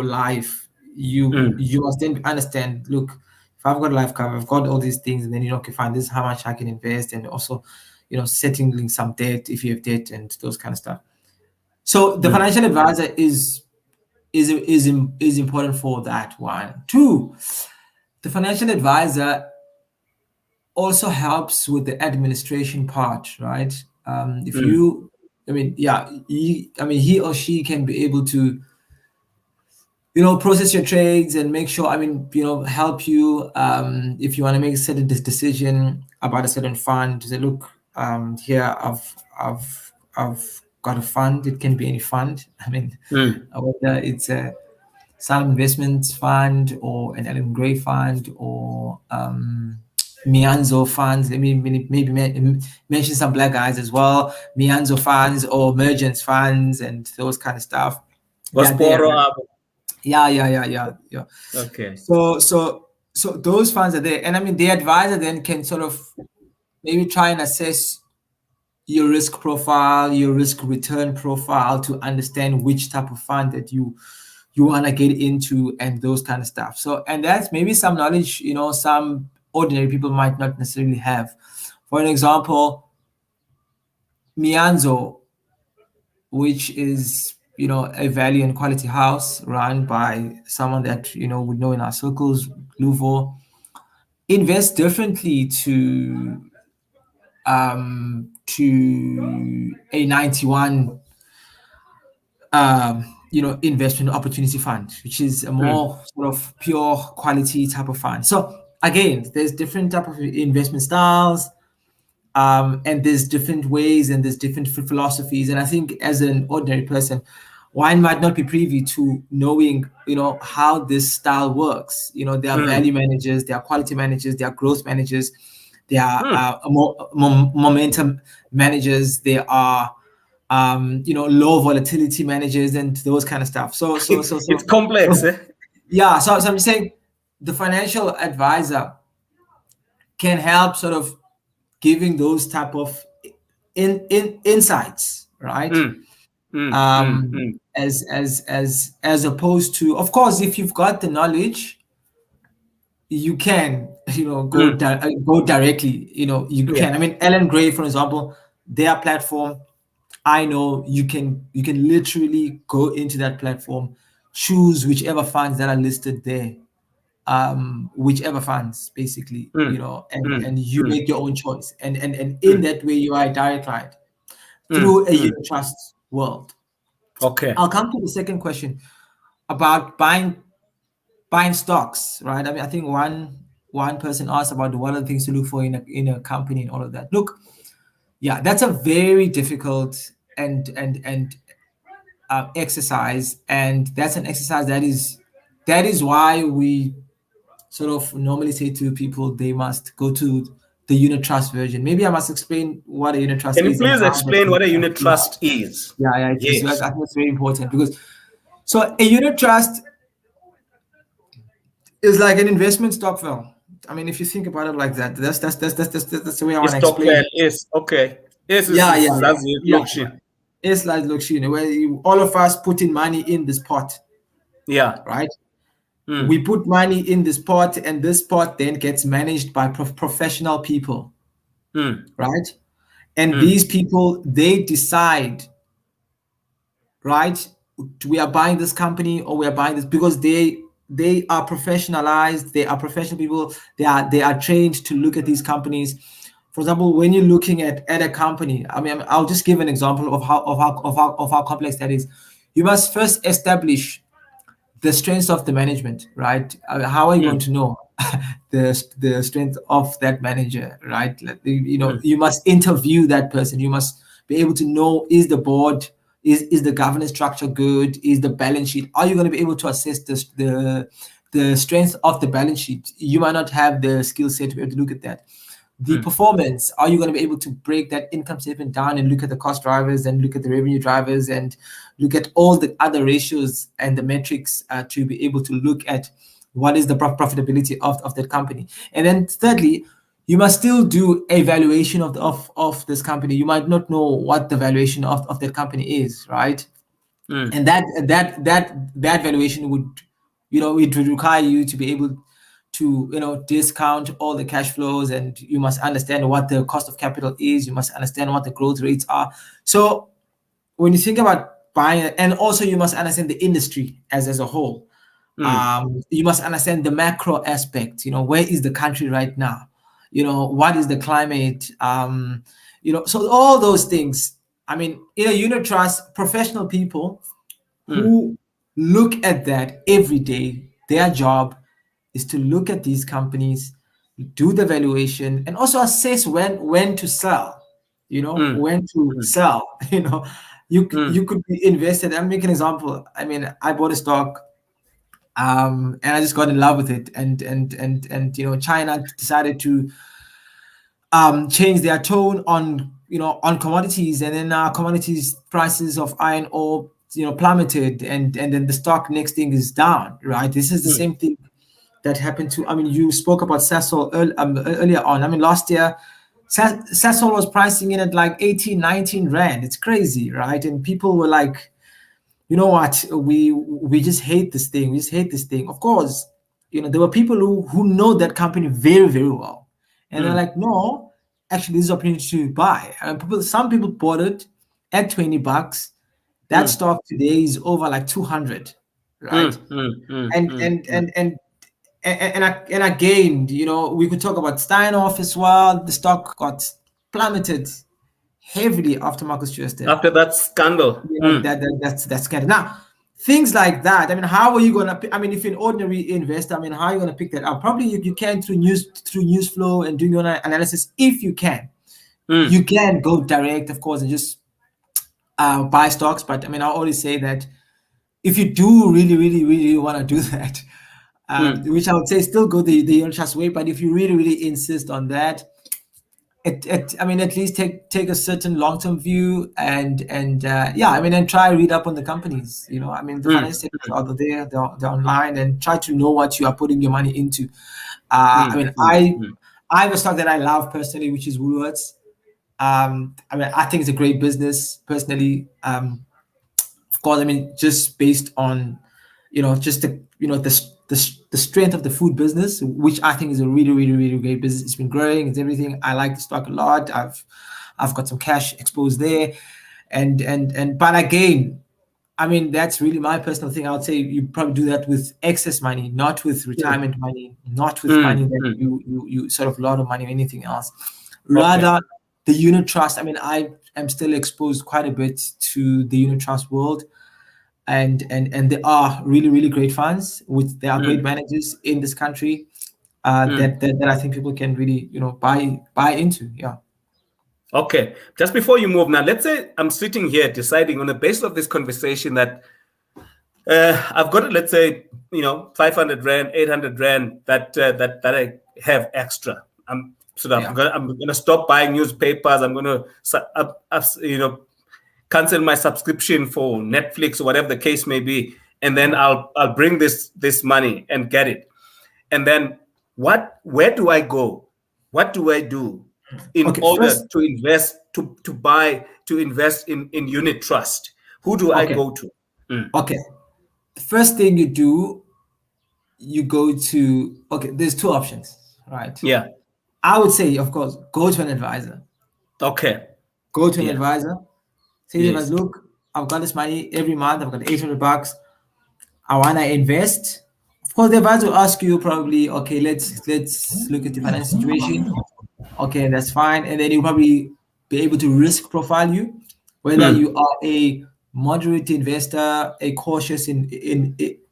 life, you must then understand, look, if I've got a life cover, I've got all these things, and then okay, fine, this is how much I can invest, and also settling some debt if you have debt and those kind of stuff. So the financial advisor is important for that one. Two, the financial advisor also helps with the administration part, right? He or she can be able to process your trades and make sure, help you if you want to make a certain decision about a certain fund. To say, look, here I've got a fund. It can be any fund. Whether it's a Salem Investments Fund or an Ellen Gray Fund or Mianzo funds. Let me maybe mention some black guys as well. Mianzo funds or Mergence funds and those kind of stuff. Yeah. Yeah. Okay. So so those funds are there, and I mean the advisor then can sort of maybe try and assess your risk profile, your risk return profile, to understand which type of fund that you want to get into, and those kind of stuff. So, and that's maybe some knowledge, some ordinary people might not necessarily have. For an example, Mianzo, which is a value and quality house run by someone that would know in our circles, Luvo, invest differently to a 91 investment opportunity fund, which is a more sort of pure quality type of fund. So again, there's different type of investment styles, and there's different ways, and there's different philosophies. And I think as an ordinary person, one might not be privy to knowing, how this style works. There are value managers, there are quality managers, there are growth managers, there are momentum managers, there are low volatility managers, and those kind of stuff. So it's complex. Yeah. So I'm saying the financial advisor can help sort of giving those type of insights, right? As opposed to, of course, if you've got the knowledge, you can go directly. You can. I mean, Ellen Gray, for example, their platform, I know you can literally go into that platform, choose whichever funds that are listed there, whichever funds basically, and you make your own choice, and in that way you are a direct client through a unit trust world. Okay, I'll come to the second question about buying stocks, right? I mean, I think one person asked about what are the things to look for in a company and all of that. Look, yeah, that's a very difficult and exercise, and that's an exercise that is why we sort of normally say to people they must go to the unit trust version. Maybe I must explain what a unit trust can you is. please explain what a unit trust is? Yeah, yes. I think it's very important, because so a unit trust is like an investment stock firm. I mean, if you think about it like that, that's the way I want to explain it. Yes, okay. Yes, Yeah. It's like Lokshine, where all of us put in money in this pot. Yeah. Right. We put money in this pot, and this pot then gets managed by professional people. Right. And these people, they decide, right, we are buying this company or we are buying this, because they are professionalized, they are professional people, they are trained to look at these companies. For example, when you're looking at a company, I mean, I'll just give an example of how complex that is. You must first establish the strengths of the management, right? How are you going to know the strength of that manager, right? You must interview that person. You must be able to know, is the board, is the governance structure good? Is the balance sheet? Are you going to be able to assess the strength of the balance sheet? You might not have the skill set to be able to look at that. The performance, are you going to be able to break that income statement down and look at the cost drivers and look at the revenue drivers and look at all the other ratios and the metrics to be able to look at what is the profitability of that company? And then thirdly, you must still do a valuation of this company. You might not know what the valuation of that company is, right? And that valuation would, it would require you to be able to discount all the cash flows, and you must understand what the cost of capital is. You must understand what the growth rates are. So when you think about buying, and also you must understand the industry as a whole. You must understand the macro aspect. Where is the country right now? What is the climate? So all those things. I mean, in a unit trust, professional people who look at that every day, their job is to look at these companies, do the valuation, and also assess when to sell. When to sell. You could be invested. I'll make an example. I mean, I bought a stock, and I just got in love with it, and China decided to change their tone on commodities, and then commodities prices of iron ore plummeted, and then the stock next thing is down, right? This is the same thing that happened to. I mean, you spoke about Sasol earlier on. I mean, last year, Sasol was pricing in at like 18, 19 rand. It's crazy, right? And people were like, you know what, we just hate this thing. We just hate this thing. Of course, there were people who know that company very, very well, and they're like, no, actually, this is an opportunity to buy. And some people bought it at $20. That stock today is over like 200, right? And again, we could talk about Steinhoff as well. The stock got plummeted heavily after Marcus Stewart did. After that scandal. That's scandal. Now, things like that. I mean, how are you gonna? I mean, if you're an ordinary investor, I mean, how are you gonna pick that up? Probably you can through news flow and doing your own analysis. If you can, you can go direct, of course, and just buy stocks. But I mean, I always say that if you do really, really, really want to do that, which I would say still go the unit trust way. But if you really, really insist on that, I mean, at least take a certain long-term view and I mean, and try read up on the companies. I mean, the finance sectors are there, they're online, and try to know what you are putting your money into. I mean, I have a stock that I love personally, which is Woolworths. I mean, I think it's a great business personally. Of course, I mean, just based on, just the strength of the food business, which I think is a really, really, really great business. It's been growing. It's everything. I like the stock a lot. I've got some cash exposed there, but again, I mean, that's really my personal thing. I would say you probably do that with excess money, not with retirement money, not with money that you sort of a lot of money or anything else. Rather, the unit trust. I mean, I am still exposed quite a bit to the unit trust world. And they are really, really great funds. There are great managers in this country that I think people can really, buy into. Yeah. Okay. Just before you move now, let's say I'm sitting here deciding on the basis of this conversation that I've got, let's say, 500 rand, 800 rand that I have extra. I'm going to stop buying newspapers. I'm going to cancel my subscription for Netflix or whatever the case may be, and then I'll bring this money and get it. And then where do I go? What do I do in order to invest to invest in unit trust? Who do I go to? Okay. The first thing you do, you go to there's two options, right? Yeah. I would say, of course, go to an advisor. Okay. Go to an advisor. Say, yes. Look, I've got this money every month. I've got $800. I want to invest. Of course, the advisor will ask you probably, okay, let's look at the financial situation. Okay, that's fine. And then you'll probably be able to risk profile you, whether you are a moderate investor, a cautious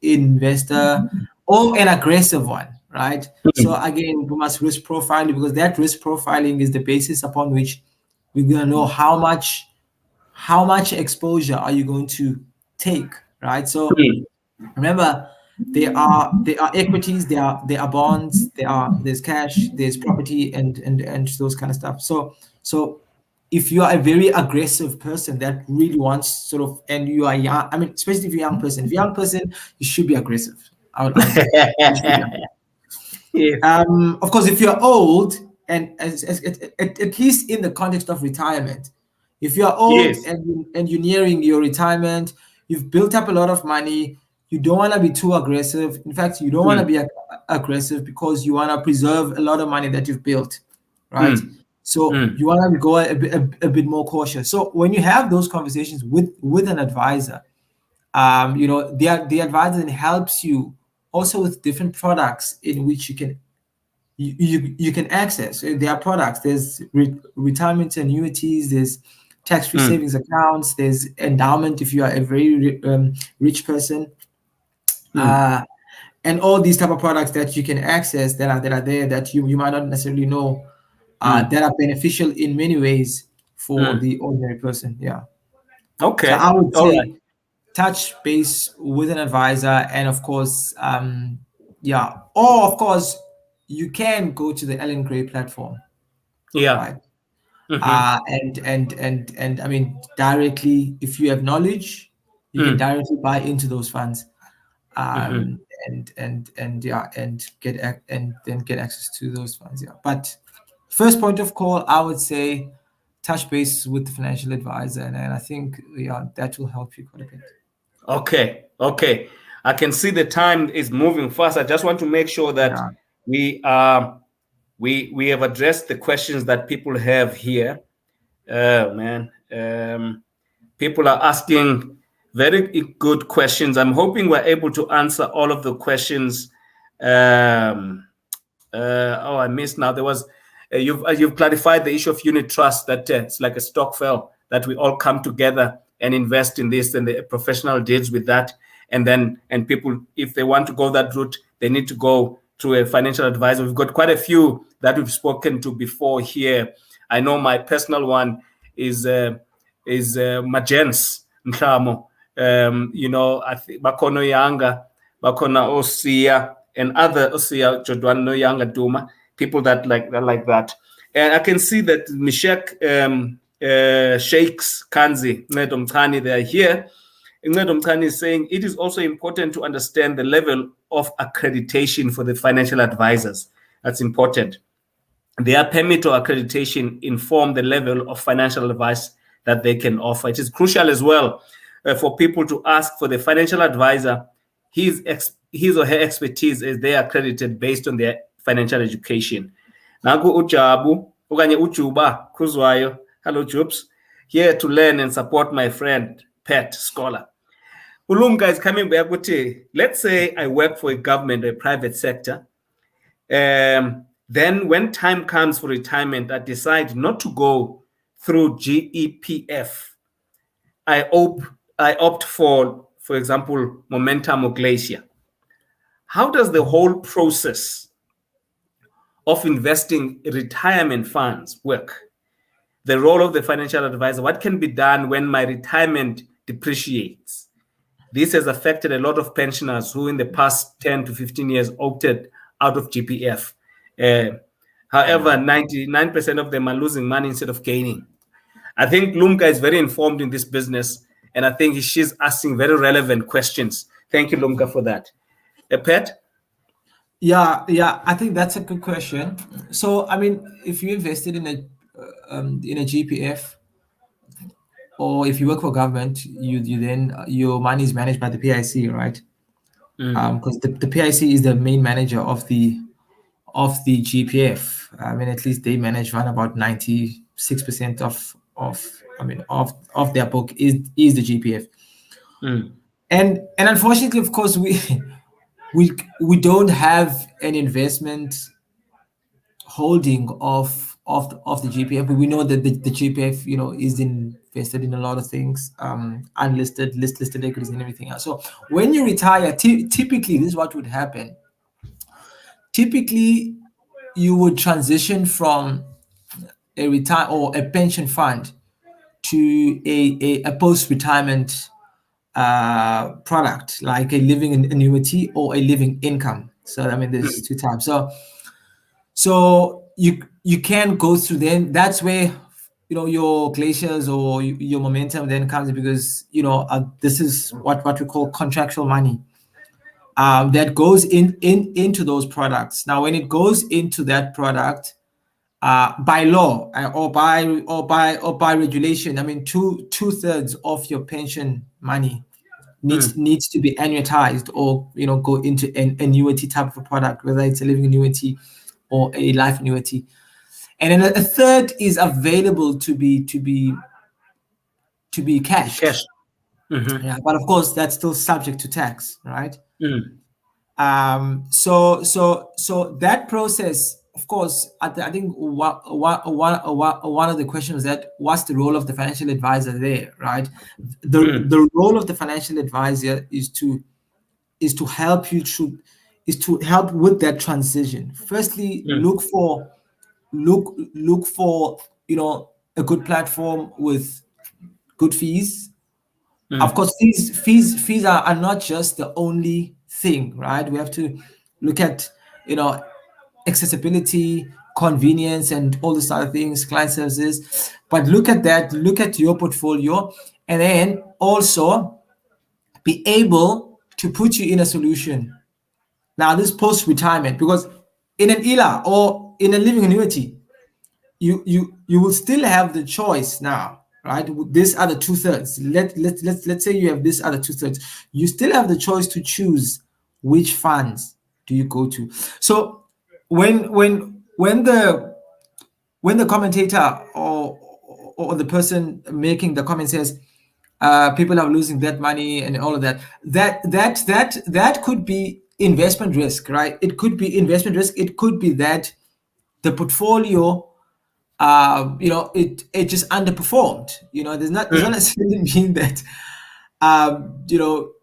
investor, or an aggressive one, right? So again, we must risk profile you, because that risk profiling is the basis upon which we're going to know how much exposure are you going to take, right? So remember, there are equities, there are bonds, there's cash, there's property, and those kind of stuff. So if you are a very aggressive person that really wants sort of, and you are young, I mean, especially if you're a young person. If you're a young person, you should be aggressive. Of course, if you're old, and at least in the context of retirement, if you're old and you're nearing your retirement, you've built up a lot of money, you don't want to be too aggressive. In fact, you don't want to be aggressive because you want to preserve a lot of money that you've built, right? So you want to go a bit more cautious. So when you have those conversations with an advisor, the advisor then helps you also with different products in which you can access. There are products. There's retirement annuities. There's tax-free savings accounts. There's endowment if you are a very rich person, and all these type of products that you can access that are there that you might not necessarily know that are beneficial in many ways for the ordinary person. Yeah. Okay. So I would say touch base with an advisor, and of course, or of course, you can go to the Ellen Gray platform. Yeah. Right. And I mean, directly, if you have knowledge, you can directly buy into those funds. Mhm. and then get access to those funds. Yeah, but first point of call, I would say touch base with the financial advisor, and I think that will help you quite a bit. Okay, okay. I can see the time is moving fast. I just want to make sure that Yeah. we we have addressed the questions that people have here. Man, people are asking very good questions. I'm hoping we're able to answer all of the questions. Oh, I missed now. There was you've clarified the issue of unit trust, that it's like a stokvel that we all come together and invest in this, and the professional deals with that. And people, if they want to go that route, they need to go to a financial advisor. We've got quite a few that we've spoken to before here. I know my personal one is Majens Mhlamo. I think Bakono Yanga, Bakona Osia, and other Osia Jodwan no Yanga Duma, people that like that. And I can see that Mishek Sheikhs Kanzi, Nedom Tani, they are here. Nedom Tani is saying it is also important to understand the level of accreditation for the financial advisors. That's important. Their permit or accreditation inform the level of financial advice that they can offer. It is crucial as well for people to ask for the financial advisor his or her expertise as they are accredited based on their financial education. Naku ujabu okanye ujuba kuzwayo. Hello Jubs. Here to learn and support my friend Pat Scholar. Ulumka is coming back with, let's say I work for a government or a private sector. Then when time comes for retirement, I decide not to go through GEPF. I opt for example, Momentum or Glacier. How does the whole process of investing retirement funds work? The role of the financial advisor, what can be done when my retirement depreciates? This has affected a lot of pensioners who in the past 10 to 15 years opted out of GPF. However, 99% of them are losing money instead of gaining. I think Lumka is very informed in this business, and I think she's asking very relevant questions. Thank you, Lumka, for that. Pet? Yeah, I think that's a good question. So, I mean, if you invested in a GPF, or if you work for government, you then your money is managed by the PIC, right? Because the PIC is the main manager of the GPF. I mean, at least they manage around about 96% of their book is the GPF. And unfortunately, of course, we don't have an investment holding of the GPF, but we know that the GPF is invested in a lot of things, unlisted, listed equities, and everything else. So when you retire, typically this is what would happen. Typically, you would transition from a retire or a pension fund to a post-retirement product, like a living annuity or a living income. So I mean, there's two types. So you can go through them. That's where your glaciers or your momentum then comes, because this is what we call contractual money that goes into those products. Now, when it goes into that product, by law or by regulation, I mean, two-thirds of your pension money needs to be annuitized or go into an annuity type of a product, whether it's a living annuity or a life annuity, and then a third is available to be cashed. Yeah, but of course that's still subject to tax, right? So that process, of course, I think one of the questions that what's the role of the financial advisor there, right? The role of the financial advisor is to help you to help with that transition. Firstly, look for a good platform with good fees. Of course, fees are not just the only thing, right? We have to look at accessibility, convenience, and all these other things, client services. But look at your portfolio, and then also be able to put you in a solution. Now, this post-retirement, because in an ILA or in a living annuity, you will still have the choice now, right? This other 2/3. Let's say you have this other 2/3. You still have the choice to choose which funds do you go to. So when the commentator or the person making the comment says people are losing that money and all of that, that could be investment risk, right? It could be investment risk. It could be that the portfolio, it just underperformed. There's not necessarily mean that you know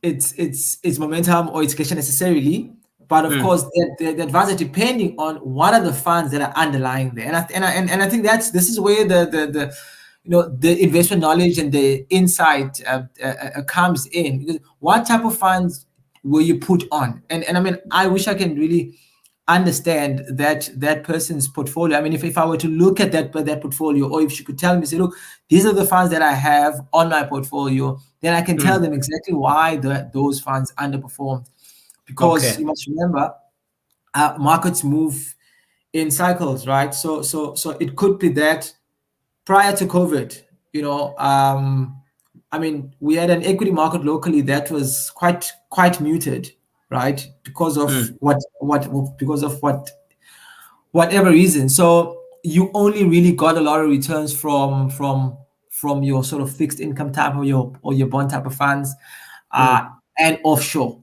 it's momentum or it's cash necessarily, but of course the advantage depending on what are the funds that are underlying there. And I think this is where the investment knowledge and the insight comes in. Because what type of funds will you put on? And I mean, I wish I can really understand that person's portfolio. I mean, if I were to look at that portfolio, or if she could tell me, say, look, these are the funds that I have on my portfolio, then I can tell them exactly why those funds underperformed. Because you must remember, markets move in cycles, right? So it could be that prior to COVID, I mean, we had an equity market locally that was quite muted, right? Because of whatever reason. So you only really got a lot of returns from your sort of fixed income type or your bond type of funds, and offshore.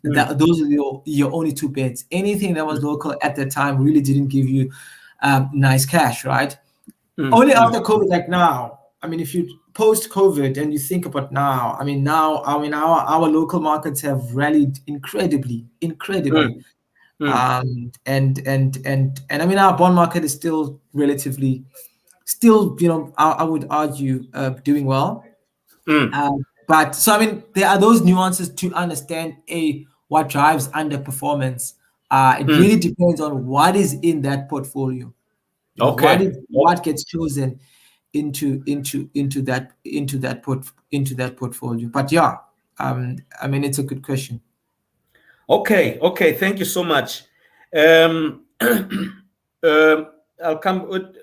Those are your only two bets. Anything that was local at that time really didn't give you nice cash, right? Only after COVID, like now. I mean, if you post COVID and you think about now, I mean, our local markets have rallied incredibly. And I mean, our bond market is still relatively, I would argue, doing well. But so I mean, there are those nuances to understand what drives underperformance. It really depends on what is in that portfolio. What gets chosen into that portfolio. But yeah, I mean, it's a good question. Okay, thank you so much. I'll come with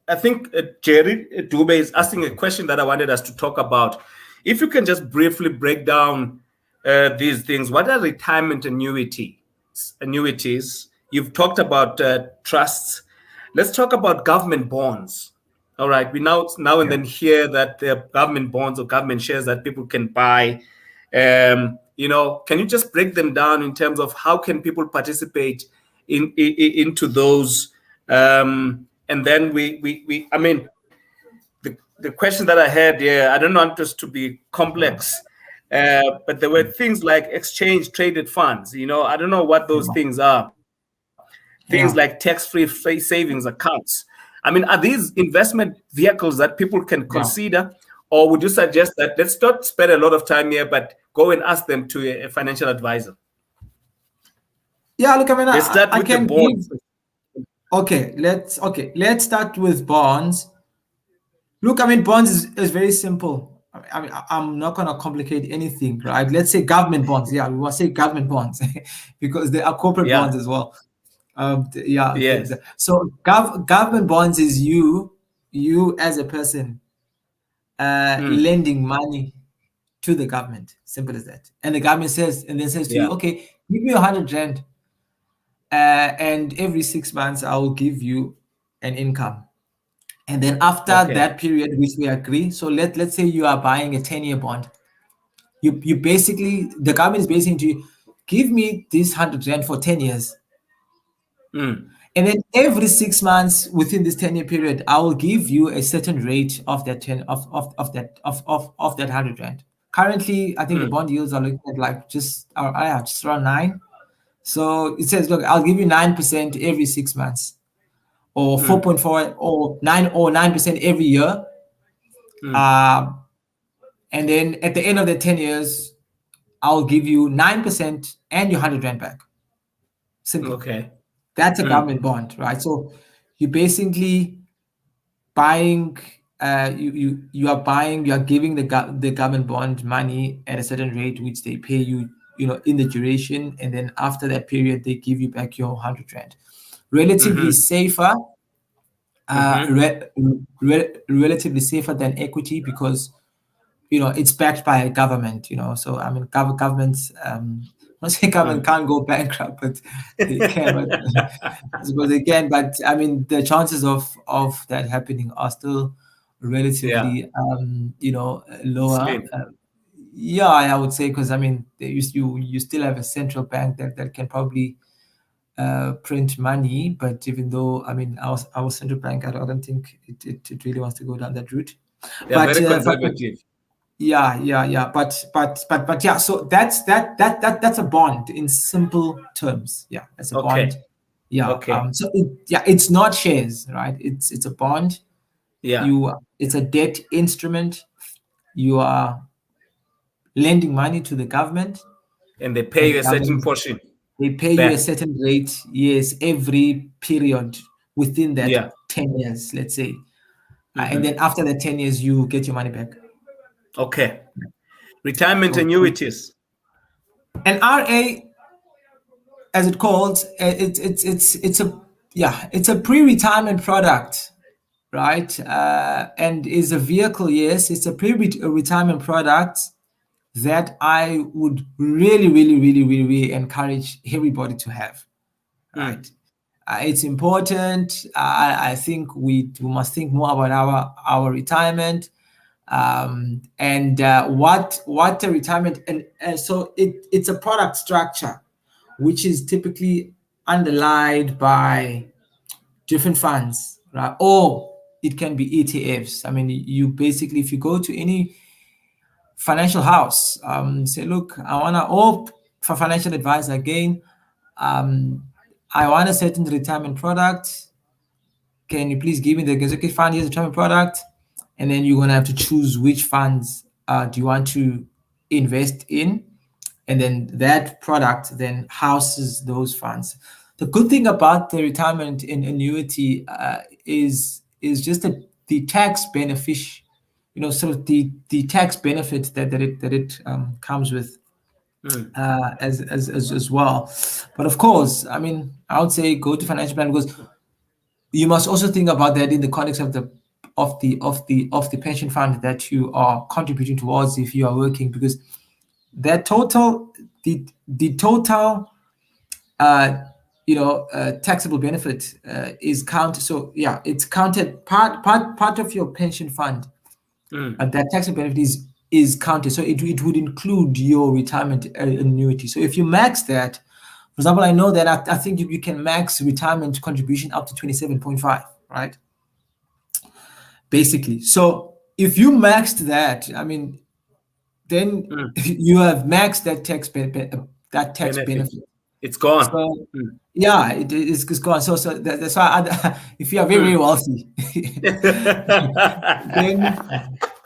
I think Jerry Dube is asking a question that I wanted us to talk about. If you can just briefly break down these things. What are retirement annuities? You've talked about trusts. Let's talk about government bonds. All right, we now and then hear that there are government bonds or government shares that people can buy. Can you just break them down in terms of how can people participate into those? And then I mean, the question that I had here, I don't want this to be complex, but there were things like exchange traded funds. I don't know what those things are. Things like tax-free savings accounts. I mean, are these investment vehicles that people can consider, or would you suggest that let's not spend a lot of time here, but go and ask them to a financial advisor? Yeah, look, I mean, let's start with the bonds. Let's start with bonds. Look, I mean, bonds is very simple. I mean, I'm not going to complicate anything, right? Let's say government bonds. Yeah, we will say government bonds because there are corporate bonds as well. Yes. So government bonds is you as a person lending money to the government. Simple as that. And the government says to you, okay, give me 100 rand, and every 6 months I will give you an income. And then after that period, which we agree, so let's say you are buying a 10-year bond. You basically, the government is basically to you, give me this 100 rand for 10 years. And then every 6 months within this 10-year period, I will give you a certain rate of that of that 100 rand. Currently, I think the bond yields are looking at like just around 9. So it says, look, I'll give you 9% every 6 months, or 4.4 or 9% every year. And then at the end of the 10 years, I'll give you 9% and your 100 rand back. Simple. Okay. That's a government bond, right? So you're basically buying you are buying, you are giving the government bond money at a certain rate, which they pay you, in the duration, and then after that period, they give you back your 100 rand. Relatively safer, relatively safer than equity because it's backed by a government. So I mean, governments. I'm not saying government can't go bankrupt, but they can. But I suppose they can. But I mean, the chances of that happening are still Yeah. relatively, lower. Slim. Yeah, I would say because I mean, you still have a central bank that can probably print money, but even though I mean our central bank, I don't think it really wants to go down that route. They're But very conservative. yeah. But yeah. So that's a bond in simple terms. Yeah, that's a bond. Okay. Yeah. Okay. So it's not shares, right? It's a bond. Yeah. It's a debt instrument. You are lending money to the government, And they pay and the you a certain government, portion they pay you a back. certain rate, yes, every period within that Yeah. 10 years, let's say. And then after that 10 years, you get your money back. Okay. Retirement So, annuities. an RA, as it calls, it's a pre-retirement product, right? And is a vehicle, yes, it's a pre-retirement product that I would really encourage everybody to have, right? It's important. I think we must think more about our retirement, and what the retirement, and so it's a product structure which is typically underlined by different funds, right? Or it can be ETFs. I mean, you basically, if you go to any financial house, say, look, I want to, or for financial advice again, I want a certain retirement product. Can you please give me the executive fund? Here's the retirement product. And then you're going to have to choose which funds do you want to invest in. And then that product then houses those funds. The good thing about the retirement in annuity is just the tax benefit, sort of the tax benefit that it comes with as well. But of course, I mean, I would say go to financial plan because you must also think about that in the context of the pension fund that you are contributing towards if you are working, because that total the total taxable benefit is counted. So yeah, it's counted part of your pension fund. That taxable benefit is counted. So it would include your retirement annuity. So if you max that, for example, I know that I think you can max retirement contribution up to 27.5, right? Basically. So if you maxed that, I mean, then you have maxed that tax benefit. It's gone. So yeah, it's gone. So that's why if you are very wealthy, then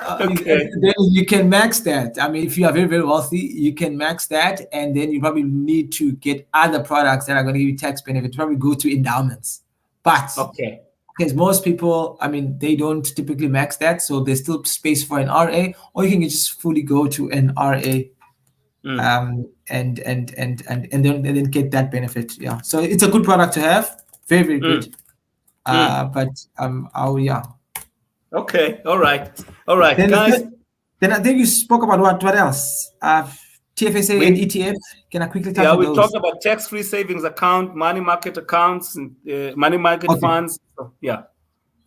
Okay. then you can max that. I mean, if you are very wealthy, you can max that, and then you probably need to get other products that are going to give you tax benefit. Probably go to endowments, but Okay. because most people, I mean, they don't typically max that, so there's still space for an RA, or you can just fully go to an RA, and then get that benefit. Yeah, so it's a good product to have, very good. But yeah. Okay. All right, Then guys. then I think you spoke about what else? TFSA and ETF. Can I quickly touch Yeah, on we those? talked about tax-free savings account, money market accounts, and money market Okay. funds. So, yeah.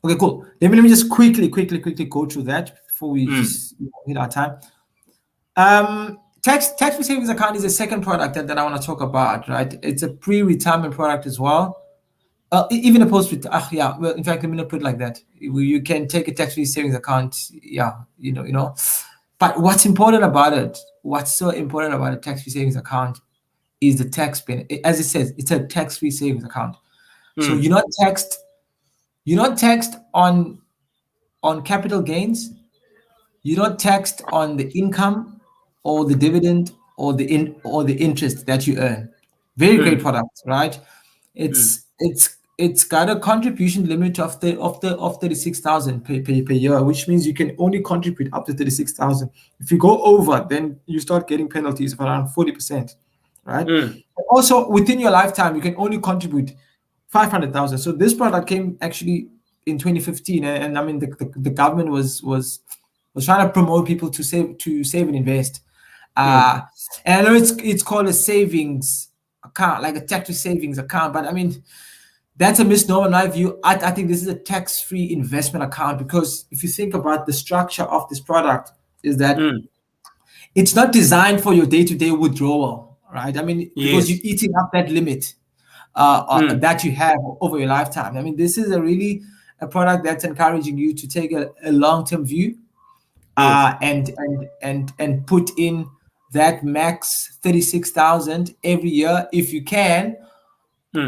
Okay, cool. Let me just quickly go through that before we just hit our time. Tax-free savings account is the second product that I want to talk about, right? It's a pre-retirement product as well. Even a post-retirement. Well, in fact, let me not put it like that. You can take a tax-free savings account. Yeah, But what's important about it? What's so important about a tax-free savings account is the tax benefit. As it says, it's a tax-free savings account. So you're not taxed. You're not taxed on capital gains. You're not taxed on the income or the dividend or the interest that you earn. Very great product, right? It's it's got a contribution limit of 36,000 per year, which means you can only contribute up to 36,000. If you go over, then you start getting penalties of around 40%, right? Also, within your lifetime, you can only contribute 500,000. So this product came actually in 2015, and I mean the government was trying to promote people to save and invest. And I know it's called a savings account, like a tax-free savings account, but I mean, that's a misnomer in my view. I think this is a tax-free investment account, because if you think about the structure of this product, is that it's not designed for your day-to-day withdrawal, right? I mean, because you're eating up that limit that you have over your lifetime. I mean, this is a product that's encouraging you to take a long-term view, and put in that max 36,000 every year if you can.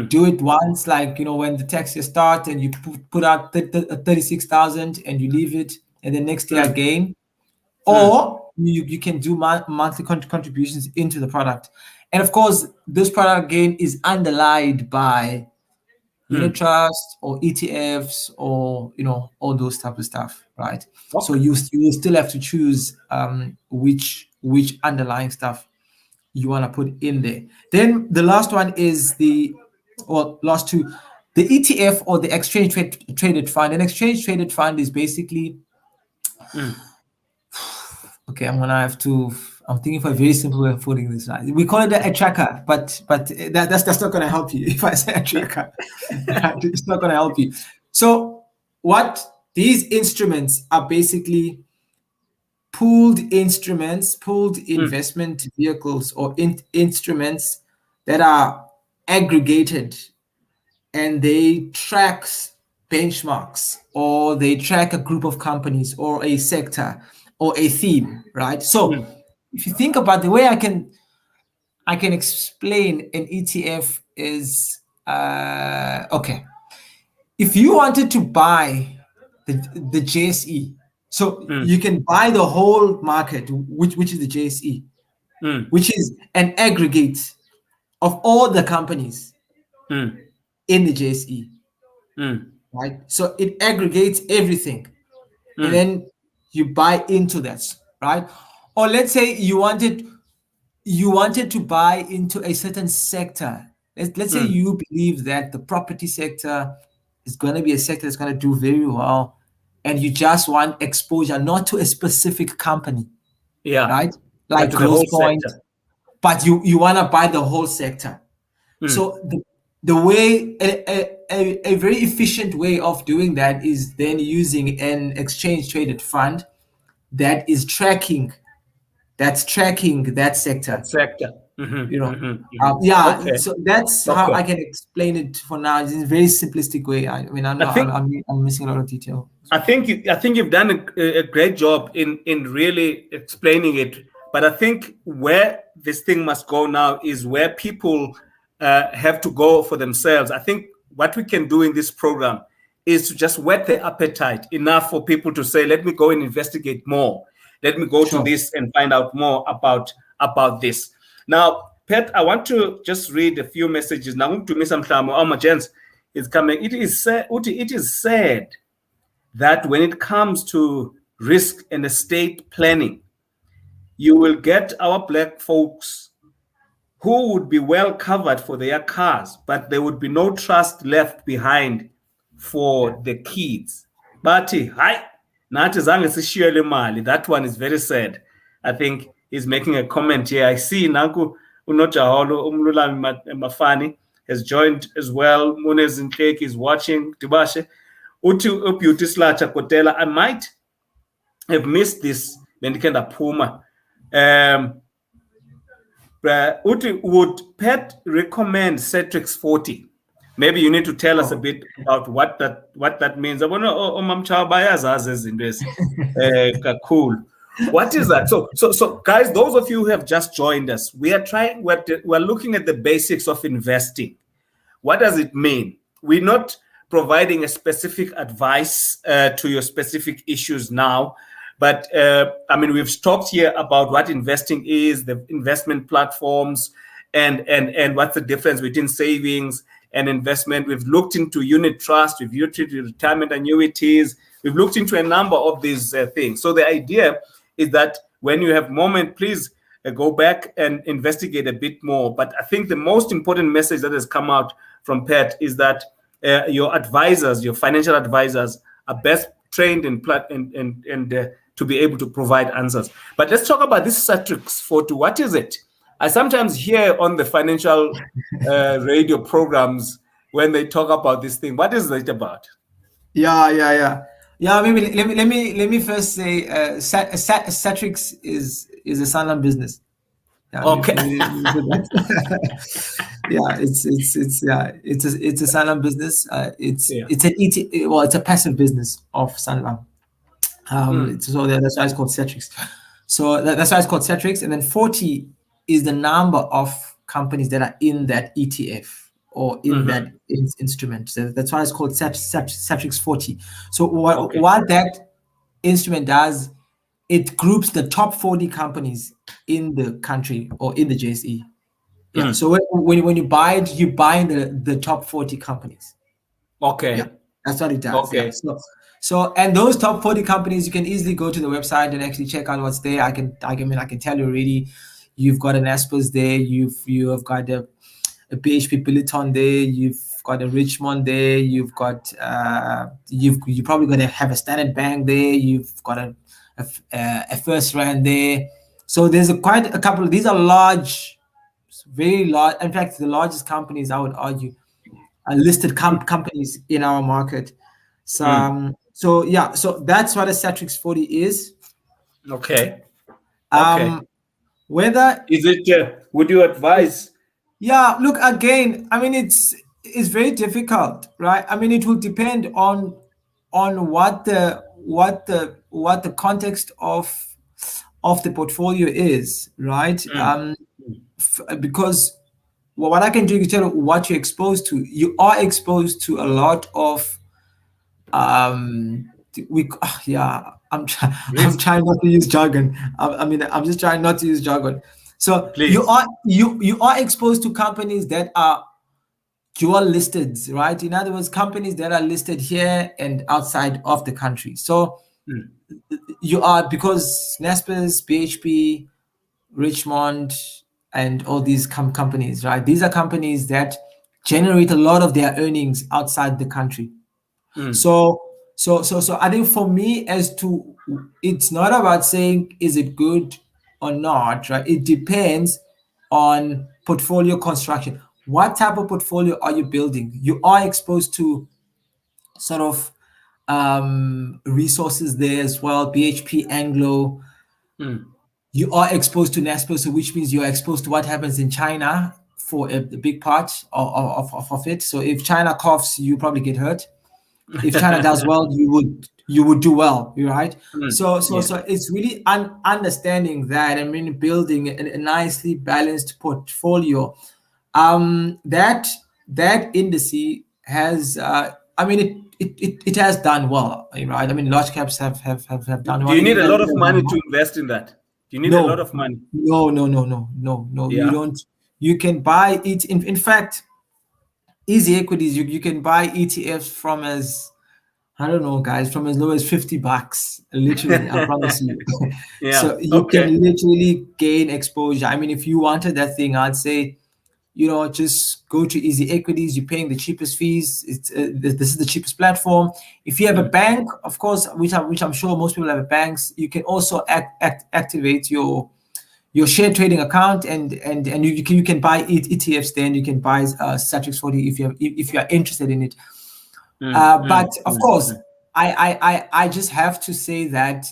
Do it once, like, when the tax year starts, and you put out 36,000 and you leave it, and the next year again. Or you can do monthly contributions into the product. And of course, this product again is underlined by unit trust or ETFs, or all those type of stuff, right? Okay. So you will still have to choose which underlying stuff you want to put in there. Then the last one is last two, the ETF, or the exchange traded fund. An exchange traded fund is basically okay, I'm thinking for a very simple way of putting this. Right? We call it a tracker, but that's not going to help you. If I say a tracker, it's not going to help you. So what these instruments are basically pooled instruments, pooled investment vehicles, or instruments that are aggregated, and they track benchmarks, or they track a group of companies, or a sector, or a theme, right? So if you think about the way I can explain an ETF is, okay, if you wanted to buy the JSE, so you can buy the whole market, which is the JSE, which is an aggregate of all the companies in the JSE, right? So it aggregates everything, and then you buy into that, right? Or let's say you wanted to buy into a certain sector. Let's say you believe that the property sector is going to be a sector that's going to do very well, and you just want exposure not to a specific company, right? Like Growth Point, but you want to buy the whole sector. So the way a very efficient way of doing that is then using an exchange traded fund that is tracking that sector. Okay. So that's how I can explain it for now. It's in a very simplistic way. I mean, I'm missing a lot of detail. I think you've done a great job in really explaining it. But I think where this thing must go now is where people have to go for themselves. I think what we can do in this program is to just whet the appetite enough for people to say, let me go and investigate more. Let me go to this and find out more about this. Now, Pat, I want to just read a few messages. Now, to me, some gents is coming. It is said that when it comes to risk and estate planning, you will get our black folks who would be well covered for their cars, but there would be no trust left behind for the kids. But hi, that one is very sad. I think he's making a comment here. I see Nanku Unojaholo Umlulami Mafani has joined as well. Munez Ntleki is watching. Tibashe Utu Beauty Slacha Kotela. I might have missed this Bendikenda Puma. Uti, would Pat recommend Cetrix 40? Maybe you need to tell us a bit about what that means. I want to cool. What is that? So guys, those of you who have just joined us, we're looking at the basics of investing. What does it mean? We're not providing a specific advice to your specific issues now. But I mean, we've talked here about what investing is, the investment platforms, and what's the difference between savings and investment. We've looked into unit trust, we've looked into retirement annuities, we've looked into a number of these things. So the idea is that when you have a moment, please go back and investigate a bit more. But I think the most important message that has come out from Pat is that your advisors, your financial advisors, are best trained and to be able to provide answers. But let's talk about this Satrix 40. What is it? I sometimes hear on the financial radio programs when they talk about this thing. What is it about? Yeah. Maybe let me first say, Satrix is a Sanlam business. Yeah, okay. Yeah, it's a Sanlam business. It's an it's a passive business of Sanlam. So that's why it's called Satrix. So that's why it's called Satrix. And then 40 is the number of companies that are in that ETF or in that instrument. So that's why it's called Satrix 40. So what that instrument does, it groups the top 40 companies in the country or in the JSE. Yeah. So when you buy it, you buy the top 40 companies. Okay. Yeah, that's what it does. Okay. Yeah. So and those top 40 companies, you can easily go to the website and actually check out what's there. I can tell you already, you've got an Naspers there, you have got a BHP Billiton there, you've got a Richmond there, you've got you probably gonna have a Standard Bank there, you've got a First Rand there. So there's quite a couple of these are large, very large. In fact, the largest companies, I would argue, are listed companies in our market. So so that's what a Satrix 40 is. Okay. Whether is it would you advise? Yeah, look, again, I mean, it's very difficult, right? I mean, it will depend on what the context of the portfolio is, right? Because what I can do is tell you what you're exposed to. You are exposed to a lot of I'm trying not to use jargon. I'm just trying not to use jargon. So please. you are exposed to companies that are dual listed, right? In other words, companies that are listed here and outside of the country. So you are, because Naspers, BHP, Richmond, and all these companies, right? These are companies that generate a lot of their earnings outside the country. So I think for me, it's not about saying is it good or not, right? It depends on portfolio construction. What type of portfolio are you building? You are exposed to sort of resources there as well, BHP, Anglo. You are exposed to Naspers, so which means you are exposed to what happens in China for a big part of it. So if China coughs, you probably get hurt. If China does well, you would do well, right? So it's really understanding that, I mean, building a nicely balanced portfolio. That indice has, I mean, it has done well, right? I mean, large caps have done well. Do you need a lot of money to invest in that? Do you need a lot of money? No. Yeah. You don't. You can buy it. In fact, easy equities, you can buy ETFs from as, I don't know, guys, from as low as $50, literally. I promise you. Yeah. So you can literally gain exposure. I mean, if you wanted that thing, I'd say, just go to easy equities. You're paying the cheapest fees. This is the cheapest platform. If you have a bank, of course, which I'm sure most people have banks, you can also activate your share trading account, and you can buy ETFs there, and you can buy Satrix 40 if you are interested in it. But of course, I just have to say that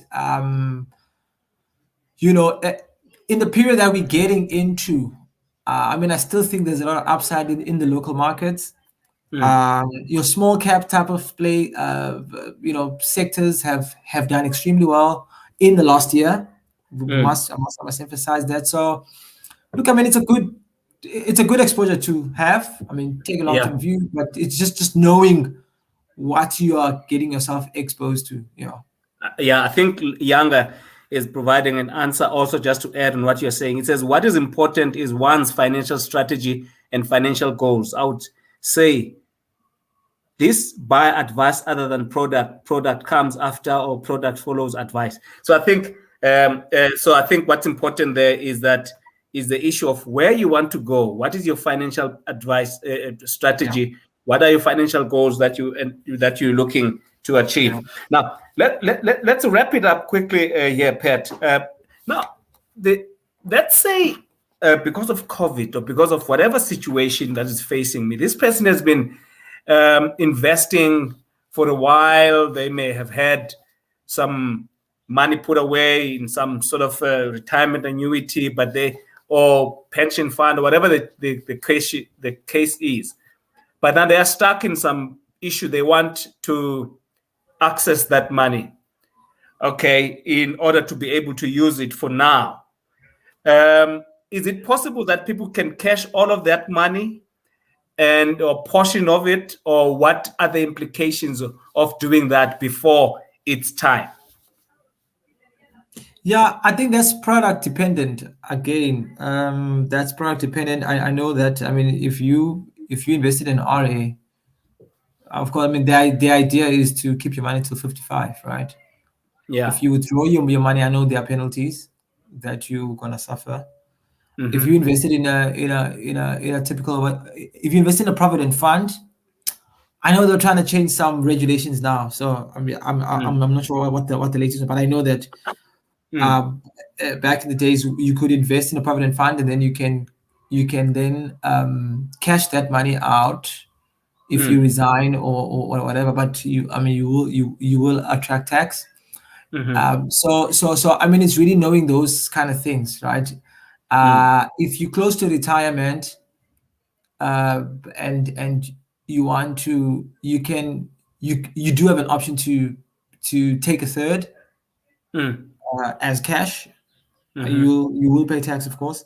in the period that we're getting into, I mean, I still think there's a lot of upside in the local markets. Your small cap type of play, sectors have done extremely well in the last year. I must emphasize that. So, look, I mean, it's a good exposure to have. I mean, take a long-term view, but it's just knowing what you are getting yourself exposed to. Yeah, I think Younger, is providing an answer. Also, just to add on what you're saying, it says what is important is one's financial strategy and financial goals. I would say this buy advice other than product comes after, or product follows advice. So I think what's important there is the issue of where you want to go. What is your financial advice strategy? What are your financial goals that you're looking to achieve? Now let's wrap it up quickly here, Pat. Now let's say because of COVID, or because of whatever situation that is facing me, this person has been investing for a while. They may have had some money put away in some sort of retirement annuity, or pension fund, or whatever the case is. But now they are stuck in some issue. They want to access that money, okay, in order to be able to use it for now. Is it possible that people can cash all of that money and or portion of it, or what are the implications of doing that before it's time? Yeah, I think that's product dependent. Again, that's product dependent. I know that. I mean, if you invested in RA, of course, I mean the idea is to keep your money till 55, right? Yeah. If you withdraw your money, I know there are penalties that you're gonna suffer. Mm-hmm. If you invested in a typical, if you invest in a provident fund, I know they're trying to change some regulations now. So I mean, I'm not sure what the latest is, but I know that back in the days you could invest in a provident fund, and then you can then cash that money out if you resign or whatever. But you will attract tax. So I mean, it's really knowing those kind of things, right? If you're close to retirement, and you want to, you do have an option to take a third as cash. You will pay tax, of course,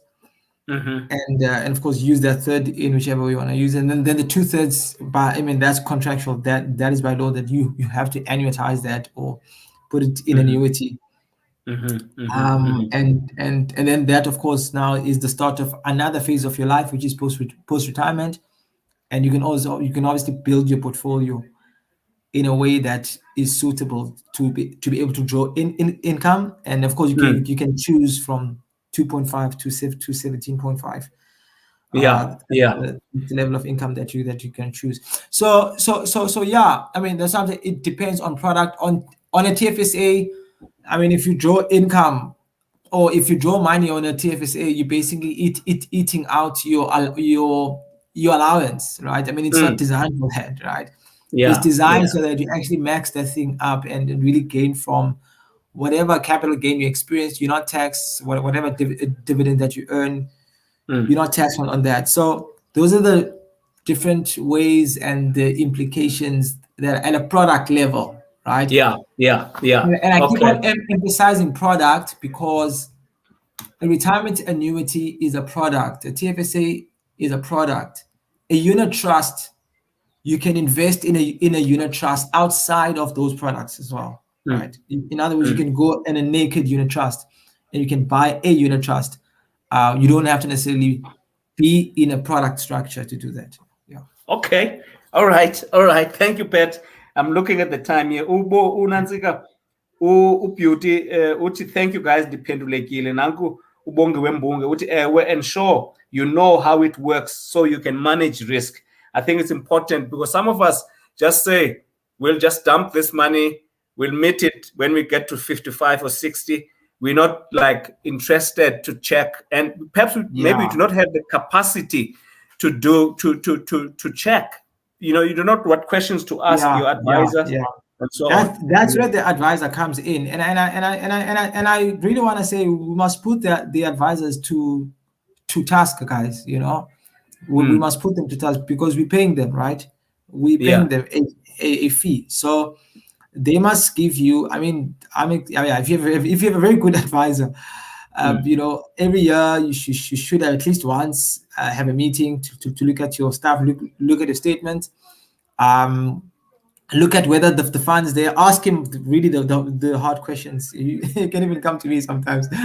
and of course use that third in whichever way you want to use, and then the 2/3 that's contractual. That is by law that you have to annuitize that or put it in annuity. And then that, of course, now is the start of another phase of your life, which is post retirement, and you can obviously build your portfolio in a way that is suitable to be able to draw income, and of course you can choose from 2.5 to 17.5. The level of income that you can choose. So yeah, I mean, there's something. It depends on product. On a TFSA, I mean, if you draw income or if you draw money on a TFSA, you basically eating out your allowance, right? I mean, it's not designed for that, right? It's designed so that you actually max that thing up and really gain from whatever capital gain you experience. You're not taxed. Whatever dividend that you earn, you're not taxed on that. So those are the different ways and the implications that at a product level, right? Yeah. And I keep on emphasizing product because a retirement annuity is a product. A TFSA is a product. A unit trust, you can invest in a unit trust outside of those products as well, right? In other words, you can go in a naked unit trust and you can buy a unit trust. You don't have to necessarily be in a product structure to do that. Yeah. Okay. All right. Thank you, Pat. I'm looking at the time here. Ubo unanzika Beauty uthi thank you guys diphendulekile nanku ubonge wembunge uthi ensure you know how it works so you can manage risk. I think it's important because some of us just say we'll just dump this money, we'll meet it when we get to 55 or 60. We're not like interested to check, and perhaps maybe we do not have the capacity to check. You do not what questions to ask your advisor. And so that's where the advisor comes in, and I really want to say we must put the advisors to task, guys. We must put them to task because we're paying them, right? We're paying them a fee, so they must give you. I mean, if you have a very good advisor, every year you should at least once have a meeting to look at your stuff, look at your statements, and look at whether the funds there, ask him really the hard questions. You can even come to me sometimes to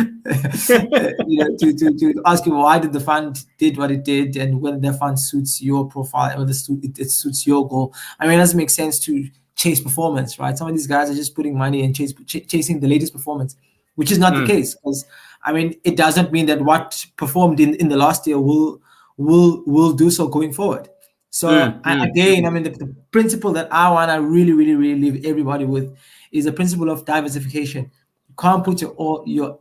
ask him why did the fund did what it did, and whether the fund suits your profile, whether it suits your goal. I mean, it doesn't make sense to chase performance, right? Some of these guys are just putting money and chasing the latest performance, which is not the case. Because I mean, it doesn't mean that what performed in the last year will do so going forward. So again, I mean, the principle that I want to really, really, really leave everybody with is the principle of diversification. You can't put all your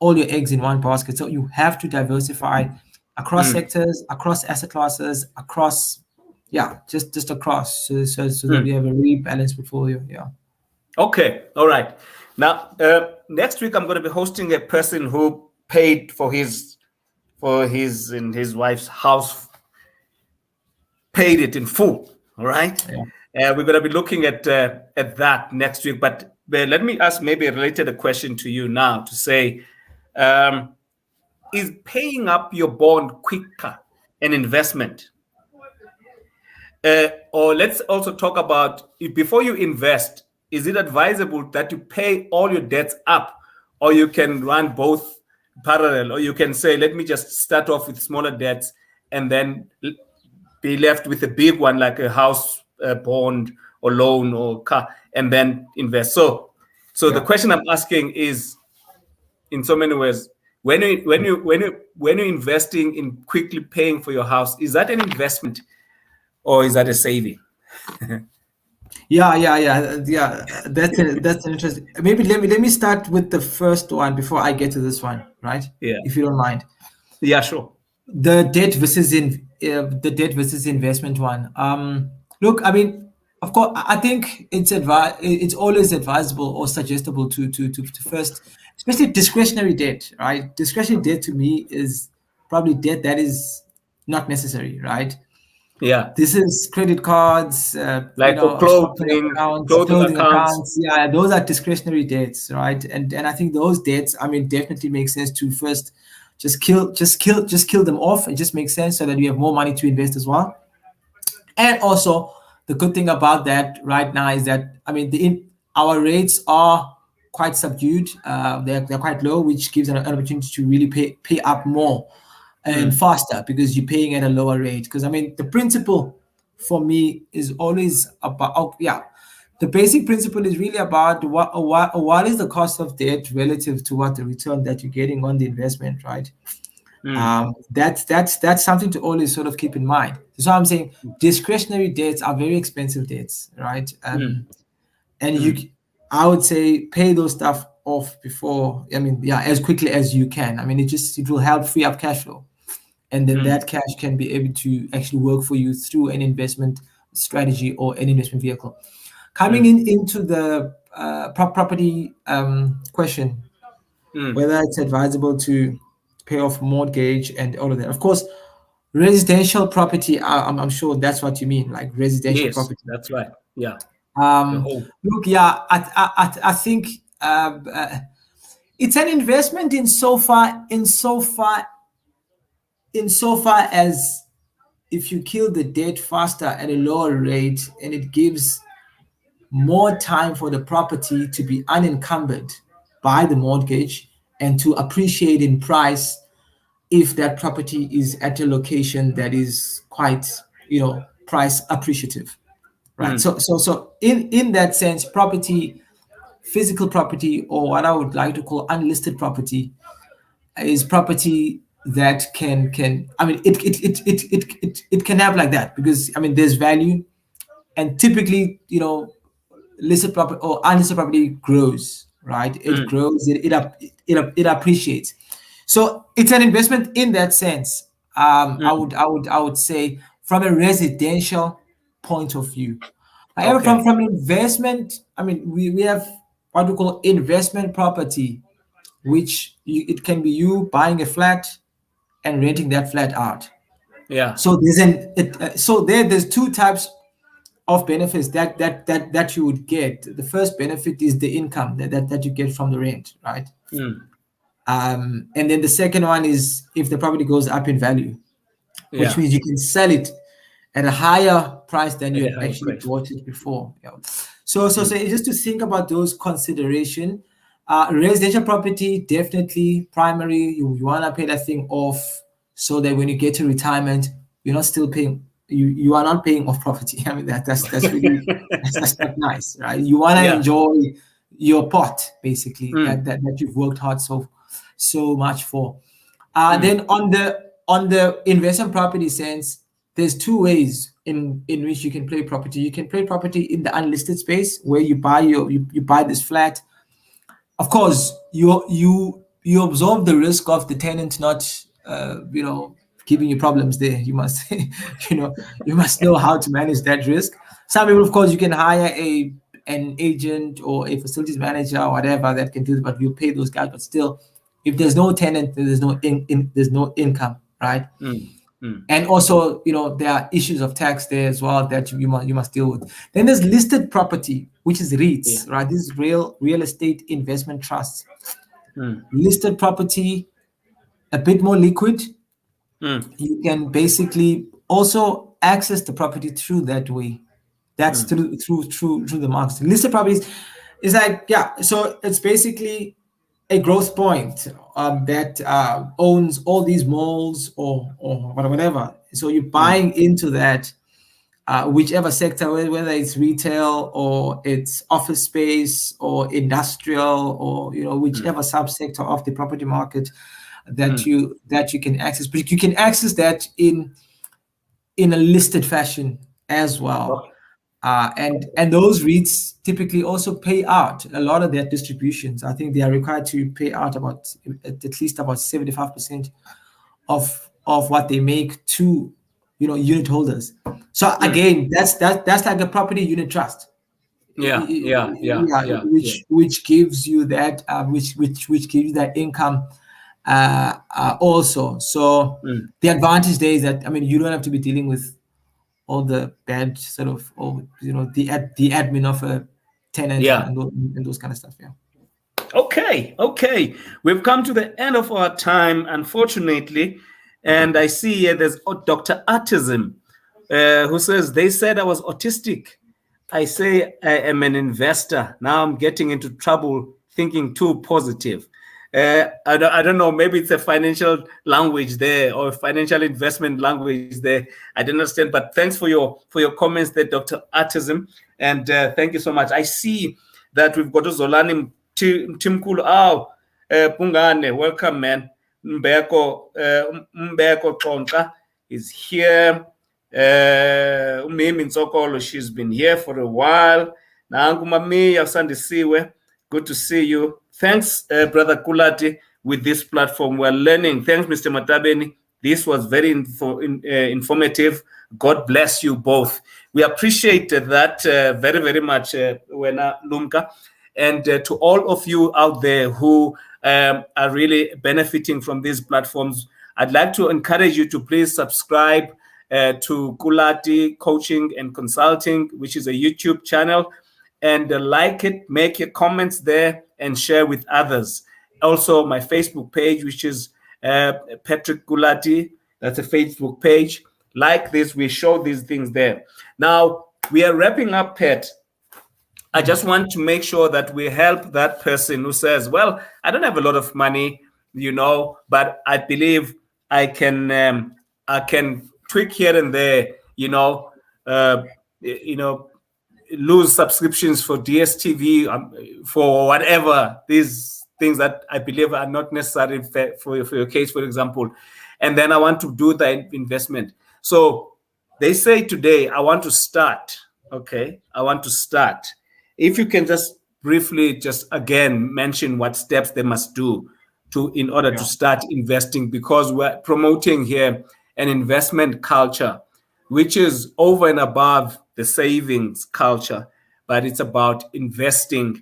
eggs in one basket. So you have to diversify across sectors, across asset classes, across, just across, so that we have a really balanced portfolio. Yeah. Okay. All right. Now, next week I'm going to be hosting a person who paid for his and his wife's house, paid it in full. All right. Yeah. We're going to be looking at that next week. But let me ask maybe a related question to you now to say, is paying up your bond quicker an investment? Or let's also talk about, before you invest, is it advisable that you pay all your debts up, or you can run both parallel, or you can say, let me just start off with smaller debts and then be left with a big one like a house, bond or loan or car, and then invest. So the question I'm asking is, in so many ways, when you're investing in quickly paying for your house, is that an investment or is that a saving? Yeah. That's an interesting. Maybe let me start with the first one before I get to this one, right? Yeah. If you don't mind. Yeah, sure. The debt versus investment one. Look, I mean, of course, I think it's always advisable or suggestible to first, especially discretionary debt, right? Discretionary debt to me is probably debt that is not necessary, right? Yeah. This is credit cards, like clothing accounts. accounts. Yeah, those are discretionary debts, right? And I think those debts, I mean, definitely make sense to first just kill them off. It just makes sense so that we have more money to invest as well. And also, the good thing about that right now is that, I mean, our rates are quite subdued. They're quite low, which gives an opportunity to really pay up more and faster, because you're paying at a lower rate. Because I mean, the principle for me is always about, the basic principle is really about what is the cost of debt relative to what the return that you're getting on the investment, right? That's something to always sort of keep in mind. So I'm saying discretionary debts are very expensive debts, right? And I would say pay those stuff off before. I mean, as quickly as you can. I mean, it will help free up cash flow, and then that cash can be able to actually work for you through an investment strategy or an investment vehicle. Coming into the property question, whether it's advisable to pay off mortgage and all of that. Of course, residential property, I'm sure that's what you mean, like residential property. That's right. Yeah. Look, I think it's an investment insofar as if you kill the debt faster at a lower rate, and it gives more time for the property to be unencumbered by the mortgage and to appreciate in price if that property is at a location that is quite, price appreciative, right? So in that sense, physical property, or what I would like to call unlisted property, is property that can I mean, it can have like that, because I mean, there's value, and typically, listed property or unlisted property grows, right? It grows, it appreciates. So it's an investment in that sense. I would say from a residential point of view. However, from investment, I mean, we have what we call investment property, which it can be you buying a flat and renting that flat out. Yeah. So there's two types of benefits that you would get. The first benefit is the income that you get from the rent, right? And then the second one is if the property goes up in value, which means you can sell it at a higher price than you At a had higher actually price. bought it before. Yeah. So just to think about those consideration, residential property, definitely primary. You want to pay that thing off so that when you get to retirement, you're not still paying. You are not paying off property. I mean that's really that's not nice, right? You want to Yeah. enjoy your pot basically Mm. that you've worked hard so much for. Mm. Then on the investment property sense, there's two ways in which you can play property. You can play property in the unlisted space where you buy you buy this flat. Of course, you absorb the risk of the tenant not giving you problems there. You must you must know how to manage that risk. Some people, of course, you can hire an agent or a facilities manager or whatever that can do it, but you pay those guys. But still, if there's no tenant, then there's no income, right? Mm. Mm. And also, there are issues of tax there as well that you must deal with. Then there's listed property, which is Yeah. REITs, right? This is real estate investment trusts. Mm. Listed property, a bit more liquid. Mm. You can basically also access the property through that way. That's Mm. through the markets. Listed properties is like, yeah, so it's basically a growth point that owns all these malls or whatever. So you're Mm. buying into that, whichever sector, whether it's retail or it's office space or industrial or Mm. whichever subsector of the property market that Mm. you can access. But you can access that in a listed fashion as well. Okay. And those REITs typically also pay out a lot of their distributions. I think they are required to pay out at least about 75% of what they make to unit holders. So Mm. again, that's like a property unit trust. Yeah. Yeah. Yeah. Yeah, Yeah. Yeah. which gives you that which gives you that income also. So Mm. the advantage there is that, I mean, you don't have to be dealing with all the bad sort of, or the admin of a tenant Yeah. and those kind of stuff. Yeah. Okay, okay. We've come to the end of our time, unfortunately. And I see here there's Dr. Autism, who says, they said I was autistic. I say I am an investor. Now I'm getting into trouble thinking too positive. I don't know, maybe it's a financial language there or financial investment language there. I don't understand, but thanks for your comments there, Dr. Autism. And thank you so much. I see that we've got Zolani Timkulu. Oh, Pungane, welcome, man. Mbeko Tonka is here. Umimi Ntsokolo, she's been here for a while. Nangu mami yasandisiwe. Good to see you. Thanks, Brother Kulati, with this platform. We're learning. Thanks, Mr. Matabeni. This was very informative. God bless you both. We appreciate that very, very much, Wena Lumka. And to all of you out there who are really benefiting from these platforms, I'd like to encourage you to please subscribe to Kulati Coaching and Consulting, which is a YouTube channel, and like it, make your comments there, and share with others. Also, my Facebook page, which is Patrick Kulati, that's a Facebook page. Like this, we show these things there. Now, we are wrapping up, Pat. I just want to make sure that we help that person who says, well, I don't have a lot of money, but I believe I can tweak here and there, uh, you know, lose subscriptions for DSTV, for whatever, these things that I believe are not necessary for your case, for example. And then I want to do the investment. So they say today, I want to start. Okay, I want to start. If you can just briefly, just again, mention what steps they must do in order to start investing, because we're promoting here an investment culture, which is over and above the savings culture, but it's about investing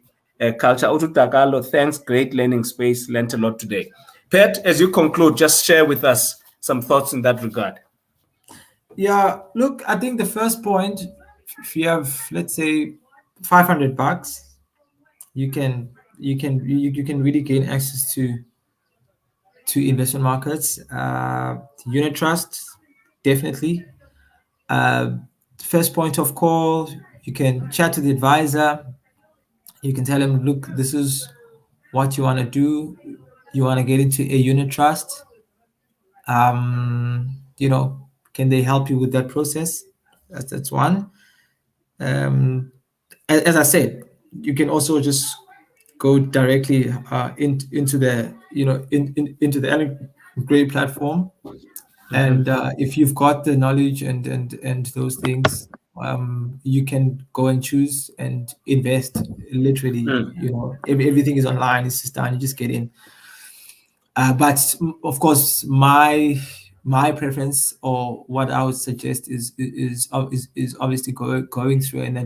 culture. Ututakalo, thanks, great learning space, learned a lot today. Pat, as you conclude, just share with us some thoughts in that regard. Yeah, look, I think the first point, if you have, let's say, $500, you can really gain access to investment markets. Unit trusts, definitely. Uh, First point of call, you can chat to the advisor. You can tell him, look, this is what you want to do. You want to get into a unit trust. You know, can they help you with that process? That's one. Um, as I said, you can also just go directly into the into the Ellen Gray platform, and if you've got the knowledge and those things, you can go and choose and invest. Literally, everything is online. It's just done. You just get in. But of course, my preference, or what I would suggest, is obviously going through an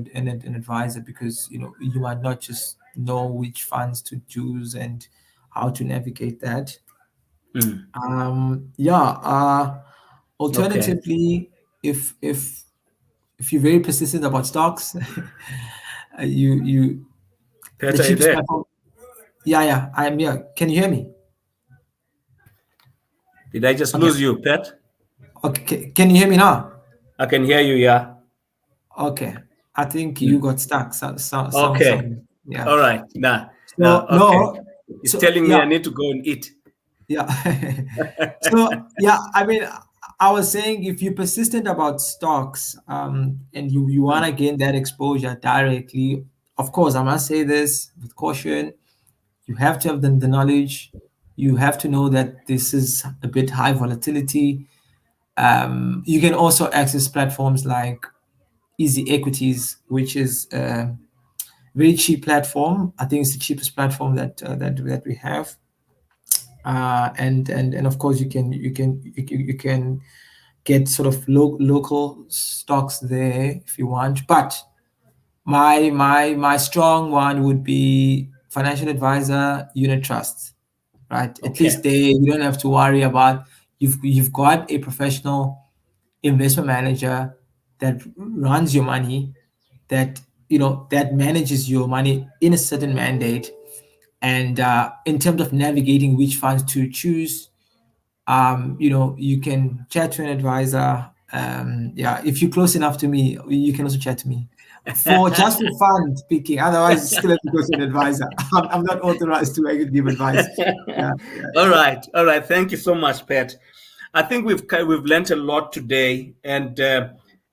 advisor, because you might not just know which funds to choose and how to navigate that. Yeah. Okay. Alternatively, if you're very persistent about stocks, you Pat, the are you cheapest there? platform. Yeah, I am here. Can you hear me? Did I just Okay. lose you, Pat? Okay. Can you hear me now? I can hear you, yeah. Okay. I think you Mm. got stuck. Okay. Yeah. All right. Nah. So Okay. no. It's So telling me yeah, I need to go and eat. yeah. So yeah, I mean, I was saying, if you're persistent about stocks, and you want to gain that exposure directly, of course, I must say this with caution. You have to have the knowledge. You have to know that this is a bit high volatility. You can also access platforms like Easy Equities, which is a very cheap platform. I think it's the cheapest platform that we have. And of course, you can get sort of local stocks there if you want. But my strong one would be financial advisor unit trust, right? At Okay. least there you don't have to worry about, you've got a professional investment manager that runs your money, that manages your money in a certain mandate. And in terms of navigating which funds to choose, you can chat to an advisor. Yeah, if you're close enough to me, you can also chat to me for just for fun speaking. Otherwise, you still have to go to an advisor. I'm not authorized to actually give advice. Yeah, yeah, All right, all right. Thank you so much, Pat. I think we've learned a lot today, and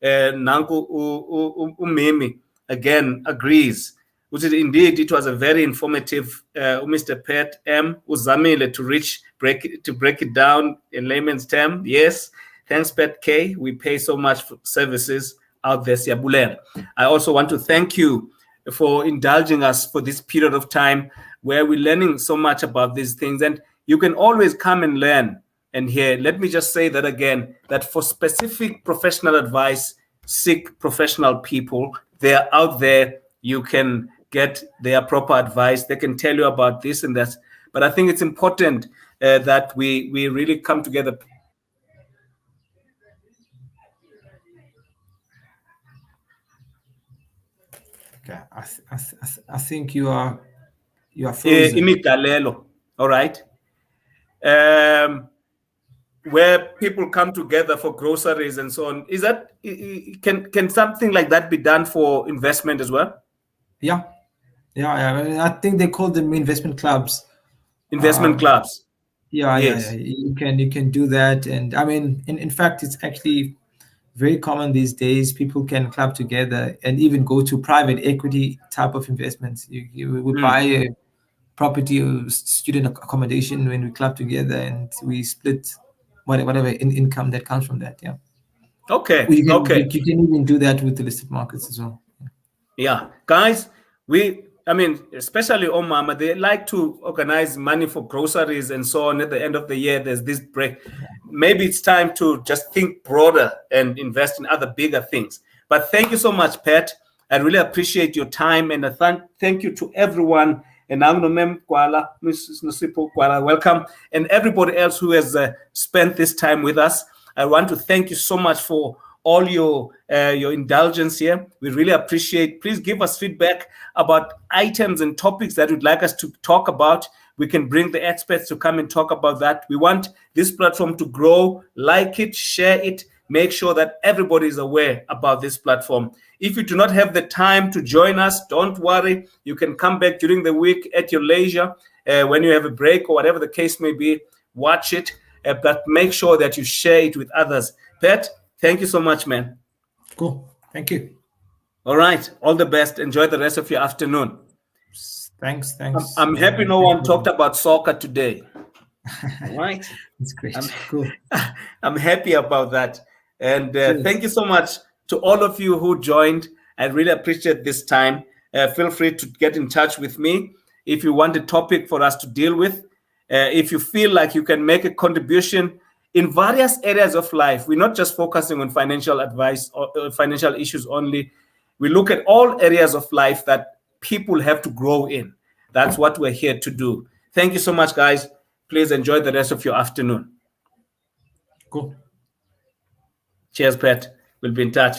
Nanku Umimi again agrees. Which is indeed, it was a very informative. Mr. Pat M. Uzamile to break it down in layman's term. Yes, thanks, Pat K. We pay so much for services out there, Siabulen. I also want to thank you for indulging us for this period of time where we're learning so much about these things. And you can always come and learn and hear. Let me just say that again, that for specific professional advice, seek professional people. They're out there. You can get their proper advice. They can tell you about this and that. But I think it's important that we really come together. okay. I think you are frozen. Imigalelo, all right? Where people come together for groceries and so on. Is that can something like that be done for investment as well? Yeah, yeah. I mean, I think they call them investment clubs. Investment Um, clubs. yeah. Yes. You can do that, and I mean, in fact, it's actually very common these days. People can club together and even go to private equity type of investments. You would buy Mm. a property or student accommodation when we club together, and we split whatever income that comes from that. Yeah, Okay. you can Okay. you can even do that with the listed markets as well. Yeah, guys, I mean, especially Omama, they like to organize money for groceries and so on. At the end of the year, there's this break. Maybe it's time to just think broader and invest in other bigger things. But thank you so much, Pat. I really appreciate your time, and thank you to everyone. And Angnomem Kwala, Mrs. Nosipo Kwala, welcome, and everybody else who has spent this time with us. I want to thank you so much for all your indulgence here. We really appreciate. Please give us feedback about items and topics that you'd like us to talk about. We can bring the experts to come and talk about that. We want this platform to grow. Like it, share it, make sure that everybody is aware about this platform. If you do not have the time to join us, don't worry. You can come back during the week at your leisure, when you have a break or whatever the case may be. Watch it, but make sure that you share it with others. Pat, thank you so much, man. Cool. Thank you. All right. All the best. Enjoy the rest of your afternoon. Thanks. I'm happy no one talked about soccer today. All right. That's great. Cool. I'm happy about that. And thank you so much to all of you who joined. I really appreciate this time. Feel free to get in touch with me if you want a topic for us to deal with. If you feel like you can make a contribution in various areas of life, we're not just focusing on financial advice or financial issues only. We look at all areas of life that people have to grow in. That's what we're here to do. Thank you so much, guys. Please enjoy the rest of your afternoon. Cool. Cheers, Pat. We'll be in touch.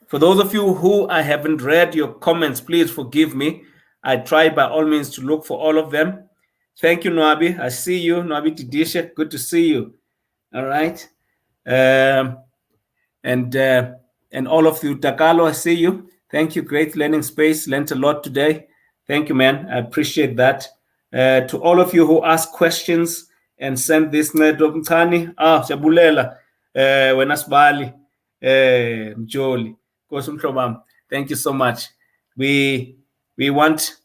For those of you who I haven't read your comments, please forgive me. I try by all means to look for all of them. Thank you, Nwabi. I see you. Nwabi Tidisha, good to see you. All right. And all of you, Takalo, I see you. Thank you. Great learning space. Learned a lot today. Thank you, man. I appreciate that. To all of you who ask questions and send this Mtani. Jabulela. Wenasbali. Mjoli. Thank you so much. We want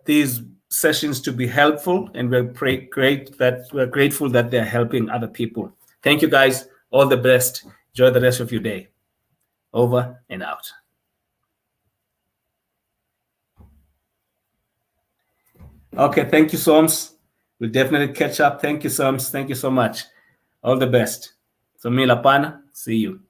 these sessions to be helpful, and we're grateful that they're helping other people. Thank you, guys. All the best. Enjoy the rest of your day. Over and out. Okay, thank you, Soms. We'll definitely catch up. Thank you, Soms. Thank you so much. All the best. So, Milapana, see you.